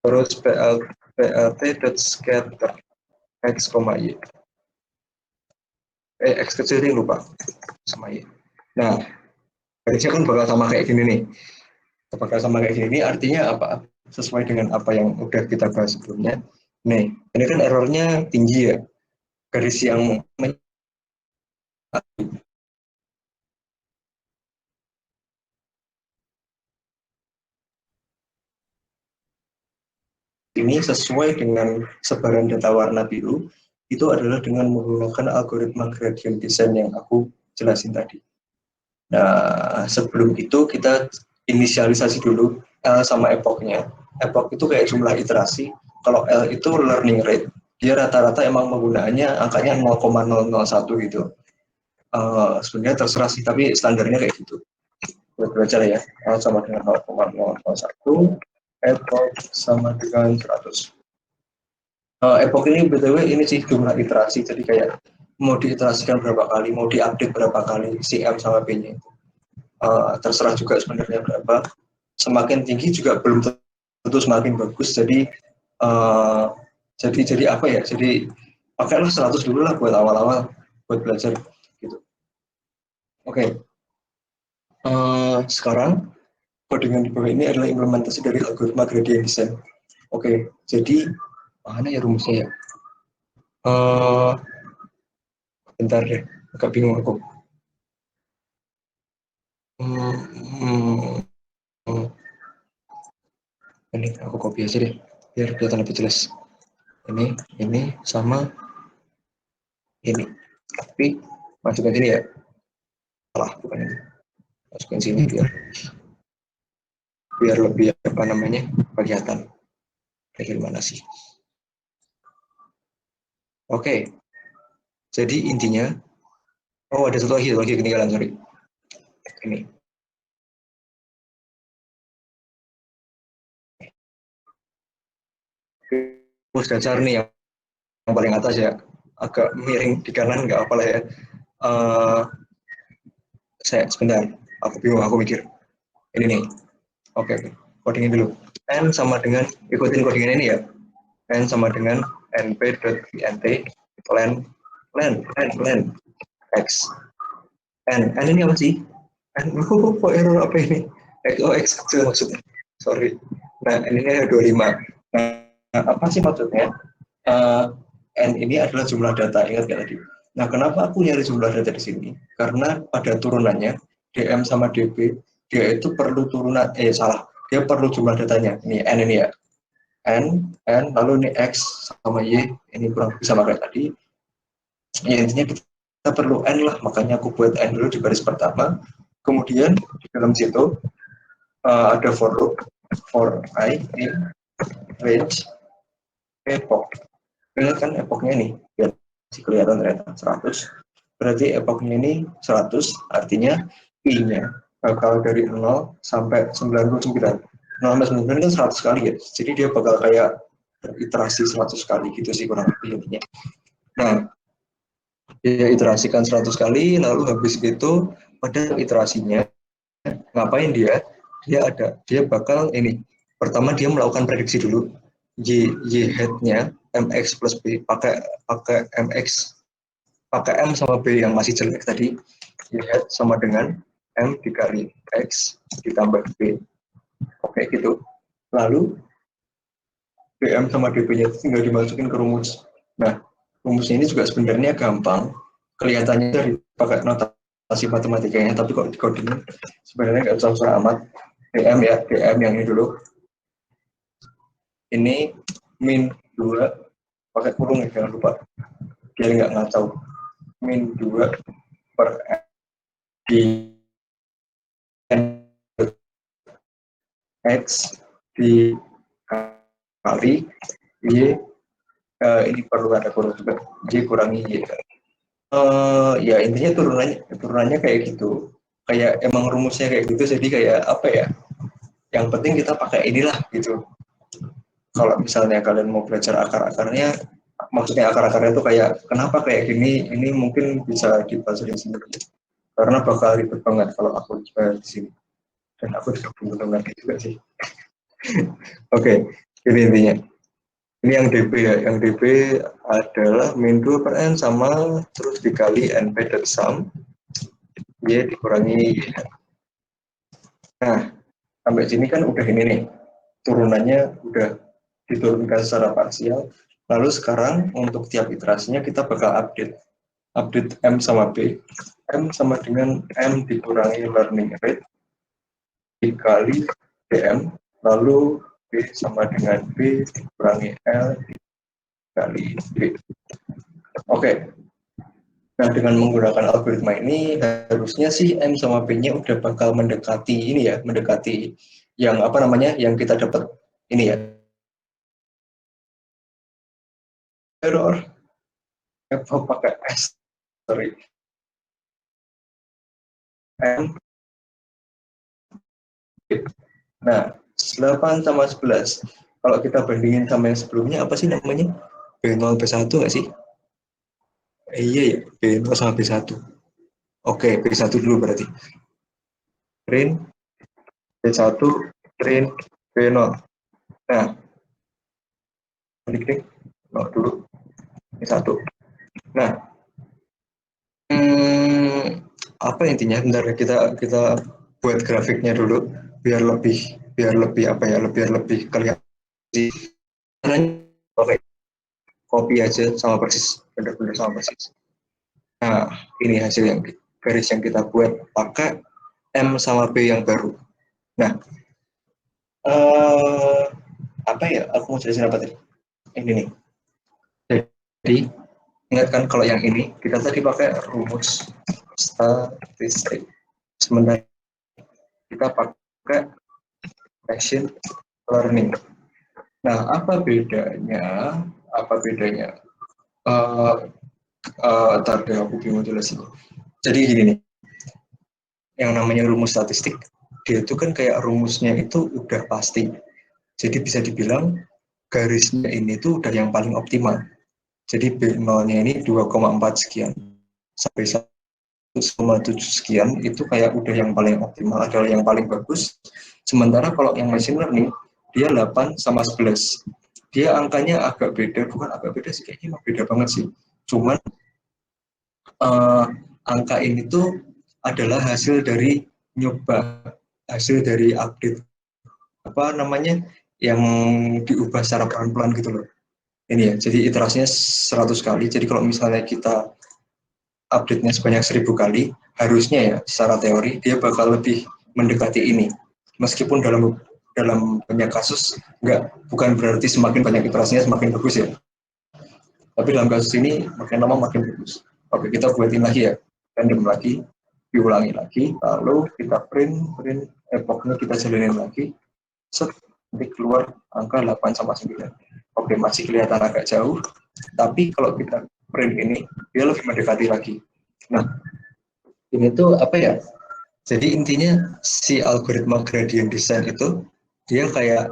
Terus plt.scatter X, Y. X kecil ini lupa sama Y. Nah, garisnya kan bakal sama kayak gini nih. Bakal sama kayak gini artinya apa? Sesuai dengan apa yang udah kita bahas sebelumnya. Nih, ini kan errornya tinggi ya. Garis yang ini sesuai dengan sebaran data warna biru itu adalah dengan menggunakan algoritma gradient descent yang aku jelasin tadi. Nah, sebelum itu kita inisialisasi dulu L sama epochnya. Epoch itu kayak jumlah iterasi, kalau L itu learning rate, dia rata-rata emang menggunakannya angkanya 0,001 gitu. Sebenarnya terserah sih, tapi standarnya kayak gitu. Buat belajar ya, L sama dengan 0,001, epoch sama dengan 100. Epoch ini BTW ini sih jumlah iterasi, jadi kayak mau diiterasikan berapa kali, mau diupdate berapa kali si M sama B-nya itu. Terserah juga sebenarnya berapa. Semakin tinggi juga belum tentu semakin bagus, jadi jadi apa ya, jadi pakailah 100 dulu lah buat awal-awal buat belajar gitu. Oke. Sekarang codingan di bawah ini adalah implementasi dari algoritma gradient descent. Oke, jadi mana ya rumusnya ya? Bentar deh, agak bingung aku. Ini aku copy aja deh, biar kelihatan lebih jelas. Ini sama ini. Tapi masukkan sini ya. Salah, bukan ini. Masukkan sini biar lebih apa namanya kelihatan. Kayak gimana sih? Oke. Jadi intinya, ada satu lagi ketinggalan, sorry. Ini. Rumus dasar nih yang paling atas ya, agak miring di kanan nggak apa lah ya. Saya sebentar, aku bingung, aku mikir. Ini nih. Oke. Codingin dulu. N sama dengan, ikutin codingan ini ya. N sama dengan np.int len x. N ini apa sih? N, kok error apa ini? X kecil maksudnya. Sorry. Nah, ini ada 25. Nah, apa sih maksudnya? N ini adalah jumlah data, ingat nggak tadi? Nah, kenapa aku nyari jumlah data di sini? Karena pada turunannya, DM sama DB, dia itu perlu turunan, dia perlu jumlah datanya. Ini N ini ya. N, lalu ini X sama Y, ini kurang lebih sama kayak tadi. Ya, intinya kita perlu N lah, makanya aku buat N dulu di baris pertama. Kemudian di dalam situ ada for loop, for I in range epoch. Lihat kan epochnya nih, biar masih kelihatan ternyata 100. Berarti epochnya ini 100, artinya I-nya bakal dari 0 sampai 99. 0 sampai 99 kan 100 kali ya, jadi dia bakal kayak iterasi 100 kali gitu sih kurang lebih intinya. Nah, dia iterasikan 100 kali, lalu habis itu pada iterasinya ngapain dia? Dia bakal ini. Pertama dia melakukan prediksi dulu. Y head-nya mx plus b pakai mx pakai m sama b yang masih jelek tadi. Y head sama dengan m dikali x ditambah b. Oke gitu. Lalu bm sama db-nya tinggal dimasukin ke rumus. Nah, rumusnya ini juga sebenarnya gampang. Kelihatannya dari pakai notasi matematikanya, tapi kok di coding sebenarnya nggak susah amat. DM ya, DM yang ini dulu. Ini min 2, pakai kurung ya, jangan lupa. Biar nggak ngacau. Min 2 per di X dikali Y, ini perlu ada kurung juga, Y kurangi Y. Ya intinya turunannya kayak gitu. Kayak emang rumusnya kayak gitu, jadi kayak apa ya, yang penting kita pakai inilah gitu. Kalau misalnya kalian mau belajar akar-akarnya, maksudnya akar-akarnya itu kayak kenapa kayak gini, ini mungkin bisa dipelajari di sini. Karena bakal ribet banget kalau aku di sini. Dan aku juga belum ngerti juga sih. Oke, ini intinya. Ini yang DB ya, yang DB adalah min 2 per N sama terus dikali NP dan sum, Y dikurangi Y. Nah, sampai sini kan udah ini nih, turunannya udah diturunkan secara parsial. Lalu sekarang untuk tiap iterasinya kita bakal update M sama B. M sama dengan M dikurangi learning rate dikali DM, lalu B sama dengan B dikurangi L kali B. Oke. Nah, dengan menggunakan algoritma ini harusnya sih M sama B-nya udah bakal mendekati ini ya, mendekati yang apa namanya, yang kita dapat ini ya. Error. Pakai S. Sorry. M. Nah, 8 sama 11. Kalau kita bandingin sama yang sebelumnya, apa sih namanya? B0, B1 nggak sih? Iya ya, B0 sama B1. Oke, B1 dulu berarti. Print B1, print B0. Nah, balik deh. Dulu B1. Nah, apa intinya? Bentar kita buat grafiknya dulu biar lebih apa ya, biar lebih kelihatan. Oke, copy aja sama persis, benar-benar sama persis. Nah, ini hasil yang garis yang kita buat pakai M sama B yang baru. Nah, apa ya? Aku mau jelasin apa tadi? Ini nih. Jadi, ingatkan kalau yang ini kita tadi pakai rumus statistik. Sementara kita pakai machine learning. Nah, apa bedanya? Apa bedanya? Ntar deh, aku bingung jelasin. Jadi gini nih, yang namanya rumus statistik, dia itu kan kayak rumusnya itu udah pasti. Jadi bisa dibilang garisnya ini tuh udah yang paling optimal. Jadi B0-nya ini 2,4 sekian sampai 1,7 sekian itu kayak udah yang paling optimal, adalah yang paling bagus. Sementara kalau yang machine learning dia 8 sama 11. Dia angkanya agak beda, bukan agak beda sih, kayaknya beda banget sih. Cuman angka ini tuh adalah hasil dari nyoba, hasil dari update apa namanya yang diubah secara pelan-pelan gitu loh. Ini ya, jadi iterasinya 100 kali. Jadi kalau misalnya kita update-nya sebanyak 1000 kali, harusnya ya secara teori dia bakal lebih mendekati ini. Meskipun dalam banyak kasus bukan berarti semakin banyak iterasinya semakin bagus ya. Tapi dalam kasus ini makin lama makin bagus. Oke, kita buatin lagi ya, random lagi, diulangi lagi, lalu kita print epochnya kita jalanin lagi, set, nanti keluar angka 8 sama 9. Oke, masih kelihatan agak jauh, tapi kalau kita print ini, dia lebih mendekati lagi. Nah, ini tuh apa ya? Jadi intinya si algoritma gradient descent itu, dia kayak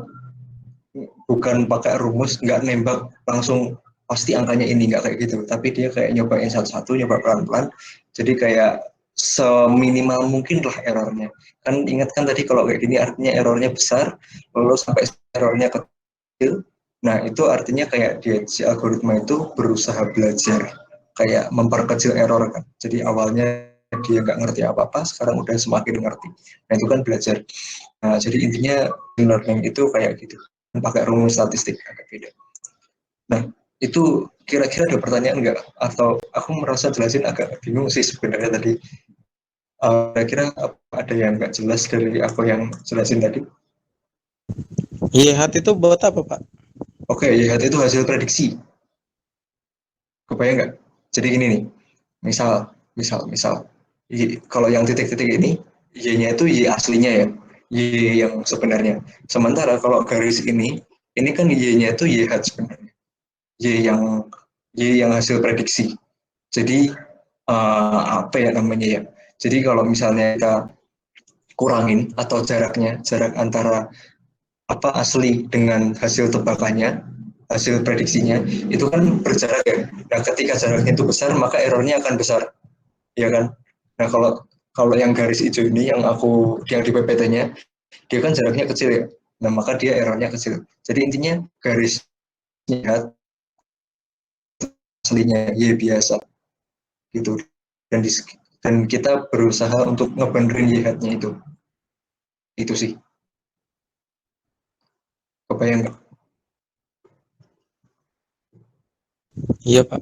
bukan pakai rumus, nggak nembak langsung pasti angkanya ini, nggak kayak gitu, tapi dia kayak nyobain satu-satu, nyoba pelan-pelan, jadi kayak seminimal mungkin lah errornya. Kan ingat kan tadi kalau kayak gini artinya errornya besar, lalu sampai errornya kecil, nah itu artinya kayak si algoritma itu berusaha belajar, kayak memperkecil error kan. Jadi awalnya dia nggak ngerti apa-apa, sekarang udah semakin ngerti. Nah itu kan belajar. Nah jadi intinya learning itu kayak gitu, pakai rumus statistik agak beda. Nah, itu kira-kira ada pertanyaan nggak? Atau aku merasa jelasin agak bingung sih sebenarnya tadi. Kira-kira ada yang nggak jelas dari aku yang jelasin tadi? YH itu buat apa, Pak? Oke, YHT itu hasil prediksi. Kebayang nggak? Jadi gini nih, misal, kalau yang titik-titik ini, Y-nya itu Y aslinya ya, Y yang sebenarnya. Sementara kalau garis ini kan Y-nya itu YH sebenarnya. Y yang hasil prediksi. Jadi apa ya namanya ya? Jadi kalau misalnya kita kurangin atau jarak antara apa asli dengan hasil tebakannya, hasil prediksinya itu kan berjarak ya. Nah, ketika jaraknya itu besar, maka errornya akan besar, ya kan? Nah, kalau kalau yang garis hijau ini yang di PPT-nya, dia kan jaraknya kecil ya. Nah, maka dia errornya kecil. Jadi intinya garisnya aslinya Y biasa gitu, dan kita berusaha untuk ngebenerin Y-nya itu sih, kebayang nggak? Iya, Pak.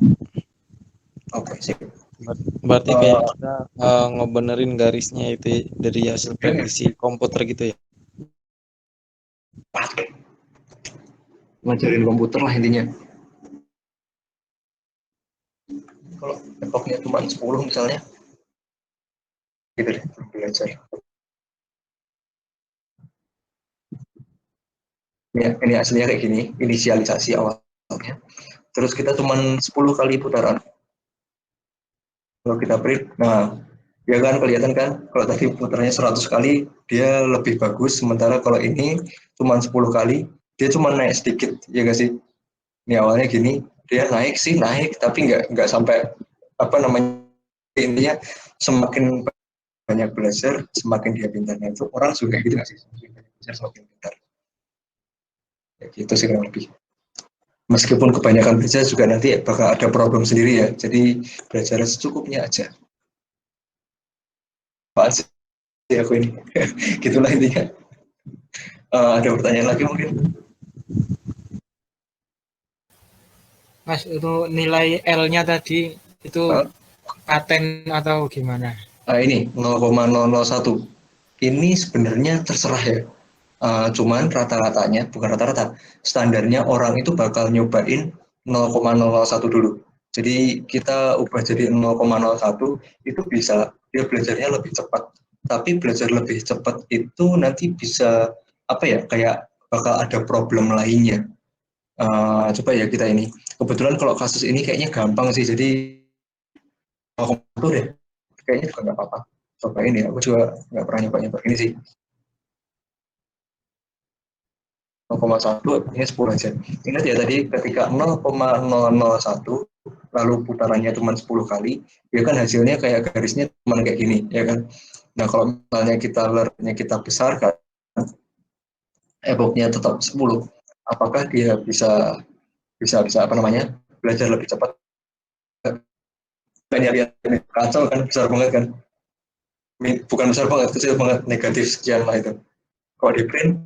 Oke sih. Berarti kayak kita ngebenerin garisnya itu dari hasil prediksi komputer gitu ya. ngajarin komputer lah intinya. Kalau epoknya cuma 10 misalnya, gitu deh, belajar. Ini aslinya kayak gini, inisialisasi awalnya. Terus kita cuma 10 kali putaran. Kalau kita print, nah ya kan kelihatan kan, kalau tadi putarannya 100 kali, dia lebih bagus. Sementara kalau ini cuma 10 kali, dia cuma naik sedikit, ya nggak sih? Ini awalnya gini, dia naik sih naik, tapi nggak sampai apa namanya, intinya semakin banyak belajar, semakin dia pintarnya. Itu orang juga gitu nggak sih? Semakin banyak belajar, semakin pintar. Ya, gitu sih kurang lebih. Meskipun kebanyakan belajar juga nanti bakal ada problem sendiri ya. Jadi belajar secukupnya aja. Apaan sih aku ini? Gitulah intinya. Ada pertanyaan lagi mungkin? Mas, untuk nilai L-nya tadi itu paten atau gimana? Ini 0,001. Ini sebenarnya terserah ya. Cuman rata-ratanya, bukan rata-rata, standarnya orang itu bakal nyobain 0,001 dulu. Jadi kita ubah jadi 0,01 itu bisa dia belajarnya lebih cepat. Tapi belajar lebih cepat itu nanti bisa apa ya, kayak bakal ada problem lainnya. Coba ya kita ini. Kebetulan kalau kasus ini kayaknya gampang sih, jadi 0,1 deh. Kayaknya juga nggak apa-apa. Coba ini, aku juga nggak pernah nyoba-nyoba ini sih. 0,1 ini 10 aja. Ingat ya tadi ketika 0,001 lalu putarannya cuma 10 kali, ya kan hasilnya kayak garisnya cuma kayak gini, ya kan. Nah, kalau misalnya kita besarkan, epoknya tetap 10, apakah dia bisa bisa bisa apa namanya? Belajar lebih cepat? Banyak lihat kacau kan, besar banget kan. Bukan besar banget, kecil banget, negatif sekian lah itu. Kalau di print,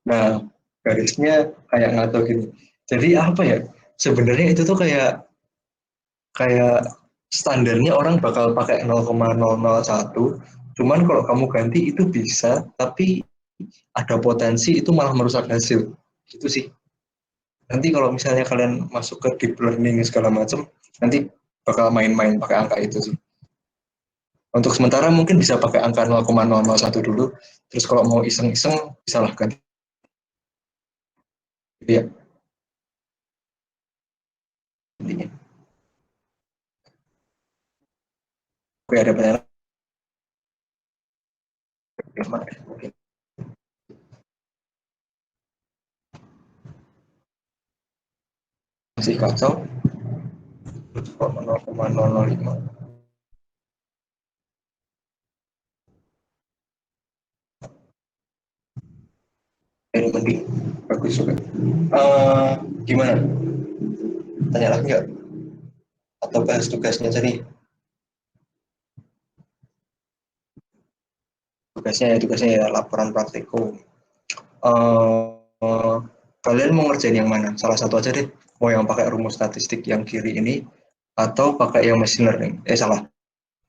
nah garisnya kayak ngaco gini. Jadi apa ya? Sebenarnya itu tuh kayak kayak standarnya orang bakal pakai 0,001. Cuman kalau kamu ganti itu bisa, tapi ada potensi itu malah merusak hasil. Itu sih. Nanti kalau misalnya kalian masuk ke deep learning segala macam, nanti bakal main-main pakai angka itu sih. Untuk sementara mungkin bisa pakai angka 0,001 dulu, terus kalau mau iseng-iseng bisa lah ganti. Ya, intinya. Oke, ada pertanyaan? Oke. Masih kacau. 0,005. Ini mending bagus juga. Gimana? Tanya lagi nggak? Atau bahas tugasnya tadi? Tugasnya ya laporan praktikum. Kalian mau ngerjain yang mana? Salah satu aja deh. Mau yang pakai rumus statistik yang kiri ini, atau pakai yang machine learning? Salah.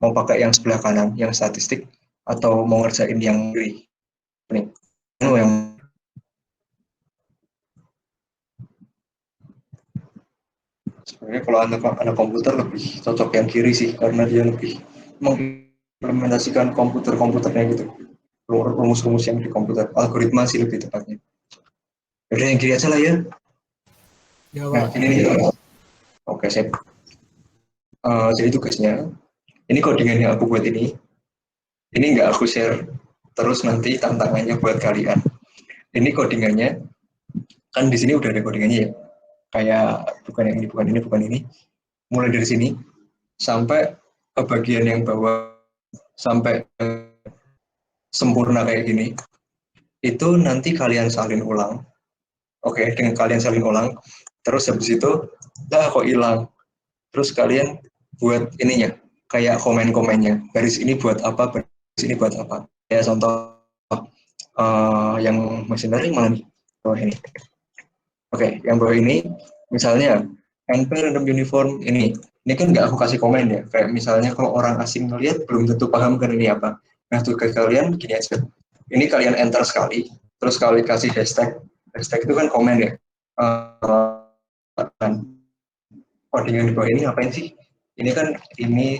Mau pakai yang sebelah kanan, yang statistik, atau mau ngerjain yang kiri? Nih, yang sebenarnya kalau anak komputer lebih cocok yang kiri sih, karena dia lebih mengimplementasikan komputernya gitu, rumus-rumus yang di komputer, algoritma sih lebih tepatnya. Jadi yang kiri aja lah ya. Ya, Nah, Pak. ini nih. Oke, sip. Jadi tugasnya, ini codingan yang aku buat ini nggak aku share, terus nanti tantangannya buat kalian. Ini codingannya, kan di sini udah ada codingannya ya, kayak bukan yang ini, bukan ini, bukan ini. Mulai dari sini sampai ke bagian yang bawah, sampai sempurna kayak gini, itu nanti kalian salin ulang. Oke, dengan kalian salin ulang, terus habis itu, kok hilang. Terus kalian buat ininya, kayak komen-komennya. Garis ini buat apa, garis ini buat apa. Kayak contoh yang machine learning mana nih? Bawah ini. Oke, yang bawah ini, misalnya, NP random uniform ini. Ini kan nggak aku kasih komen ya. Kayak misalnya kalau orang asing ngeliat, belum tentu paham kan ini apa. Nah, tugas kalian gini aja. Ini kalian enter sekali, terus kalian kasih hashtag. Hashtag itu kan komen ya. dan codingan di bawah ini ngapain sih? Ini kan ini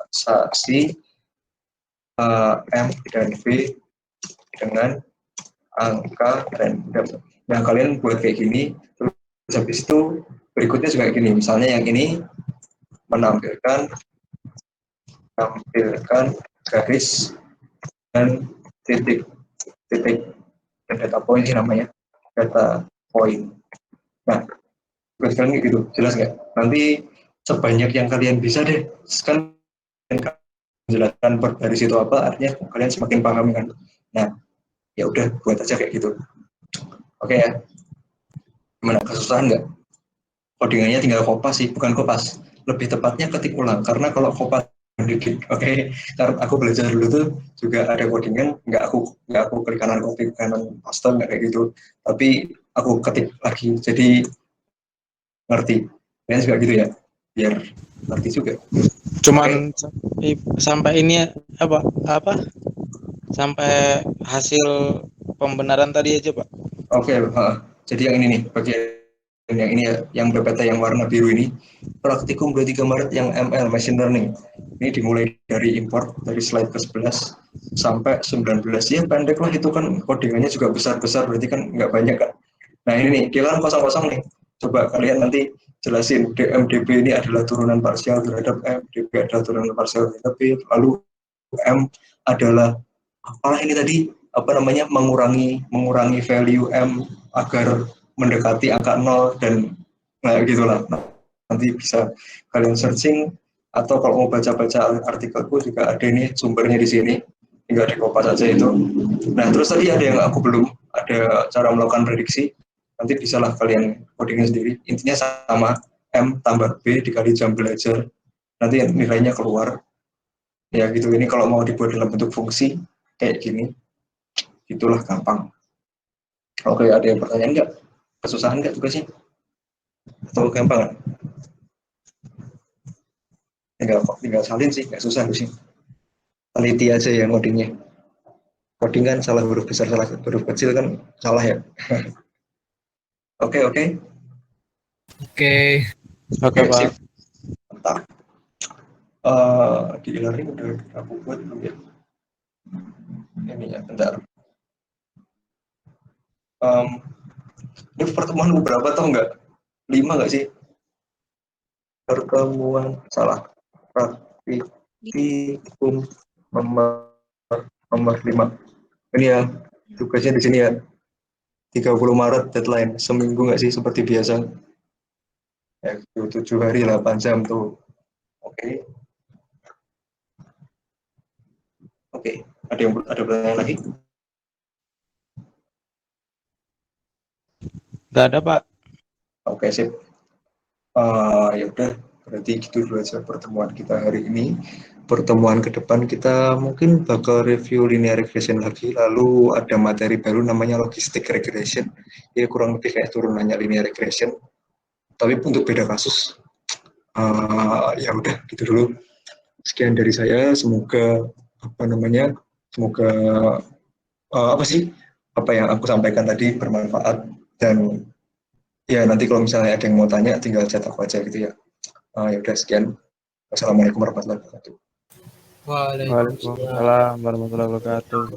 saksi M dan B dengan angka random. Nah, kalian buat kayak gini, terus habis itu berikutnya juga kayak gini. Misalnya yang ini menampilkan garis dan titik dan data point ini namanya data point. Nah, buat kalian kayak gitu, jelas nggak? Nanti sebanyak yang kalian bisa deh, kan menjelaskan per garis itu apa, artinya kalian semakin paham kan. Nah, ya udah buat aja kayak gitu. Oke ya. Gimana, kesusahan nggak? Codingannya tinggal kopas sih, bukan kopas. Lebih tepatnya ketik ulang, karena kalau kopas dikit, oke, karena aku belajar dulu tuh juga ada codingan, nggak aku klik kanan copy kanan paste nggak kayak gitu, tapi aku ketik lagi, jadi ngerti. Kalian juga gitu ya, biar ngerti juga. Cuman sampai ini apa sampai hasil pembenaran tadi aja, Pak. Oke, jadi yang ini nih, bagian yang ini ya, yang PPT yang warna biru ini, praktikum 23 Maret yang ML, Machine Learning. Ini dimulai dari import, dari slide ke-11 sampai 19. Ya pendek lah, itu kan codingannya juga besar-besar, berarti kan nggak banyak kan. Nah ini nih, dia kan kosong-kosong nih. Coba kalian nanti jelasin, DMDB ini adalah turunan parsial terhadap M, DB adalah turunan parsial terhadap B, lalu M adalah apalah ini tadi, apa namanya, mengurangi value M agar mendekati angka 0 dan nah gitulah. Nanti bisa kalian searching, atau kalau mau baca-baca artikelku juga ada ini sumbernya di sini, tinggal di kopas aja itu. Nah terus tadi ada yang aku belum, ada cara melakukan prediksi, nanti bisalah kalian codingnya sendiri. Intinya sama, M tambah B dikali jam belajar, nanti nilainya keluar. Ya gitu, ini kalau mau dibuat dalam bentuk fungsi kayak gini, itulah gampang. Oke, ada yang pertanyaan nggak? Kesusahan nggak tugasnya? Atau gampang? Tinggal salin sih, nggak susah sih. Teliti aja ya codingnya. Coding kan salah huruf besar, salah huruf kecil kan salah ya. Oke. Oke. Oke, Pak. Sip. Mantap. Di e-learning udah aku buat belum ya? Ini ya, bentar. Ini pertemuan berapa tau nggak? 5 nggak sih? Pertemuan salah. Praktikum nomor 5. Ini ya, tugasnya di sini ya. 30 Maret deadline. Seminggu nggak sih seperti biasa? Ya, 7 hari 8 jam tuh. Oke. Ada pertanyaan lagi? Nggak ada, Pak. Oke, sip. Ya udah, berarti gitu dulu aja pertemuan kita hari ini. Pertemuan ke depan kita mungkin bakal review linear regression lagi, lalu ada materi baru namanya logistic regression. Ya kurang lebih kayak turunannya linear regression, tapi untuk beda kasus. Ya udah gitu dulu. Sekian dari saya. Semoga semoga apa yang aku sampaikan tadi bermanfaat, dan ya nanti kalau misalnya ada yang mau tanya tinggal chat aku aja gitu ya. Ya udah, sekian. Wassalamualaikum warahmatullahi wabarakatuh. Waalaikumsalam. Waalaikumsalam warahmatullahi wabarakatuh.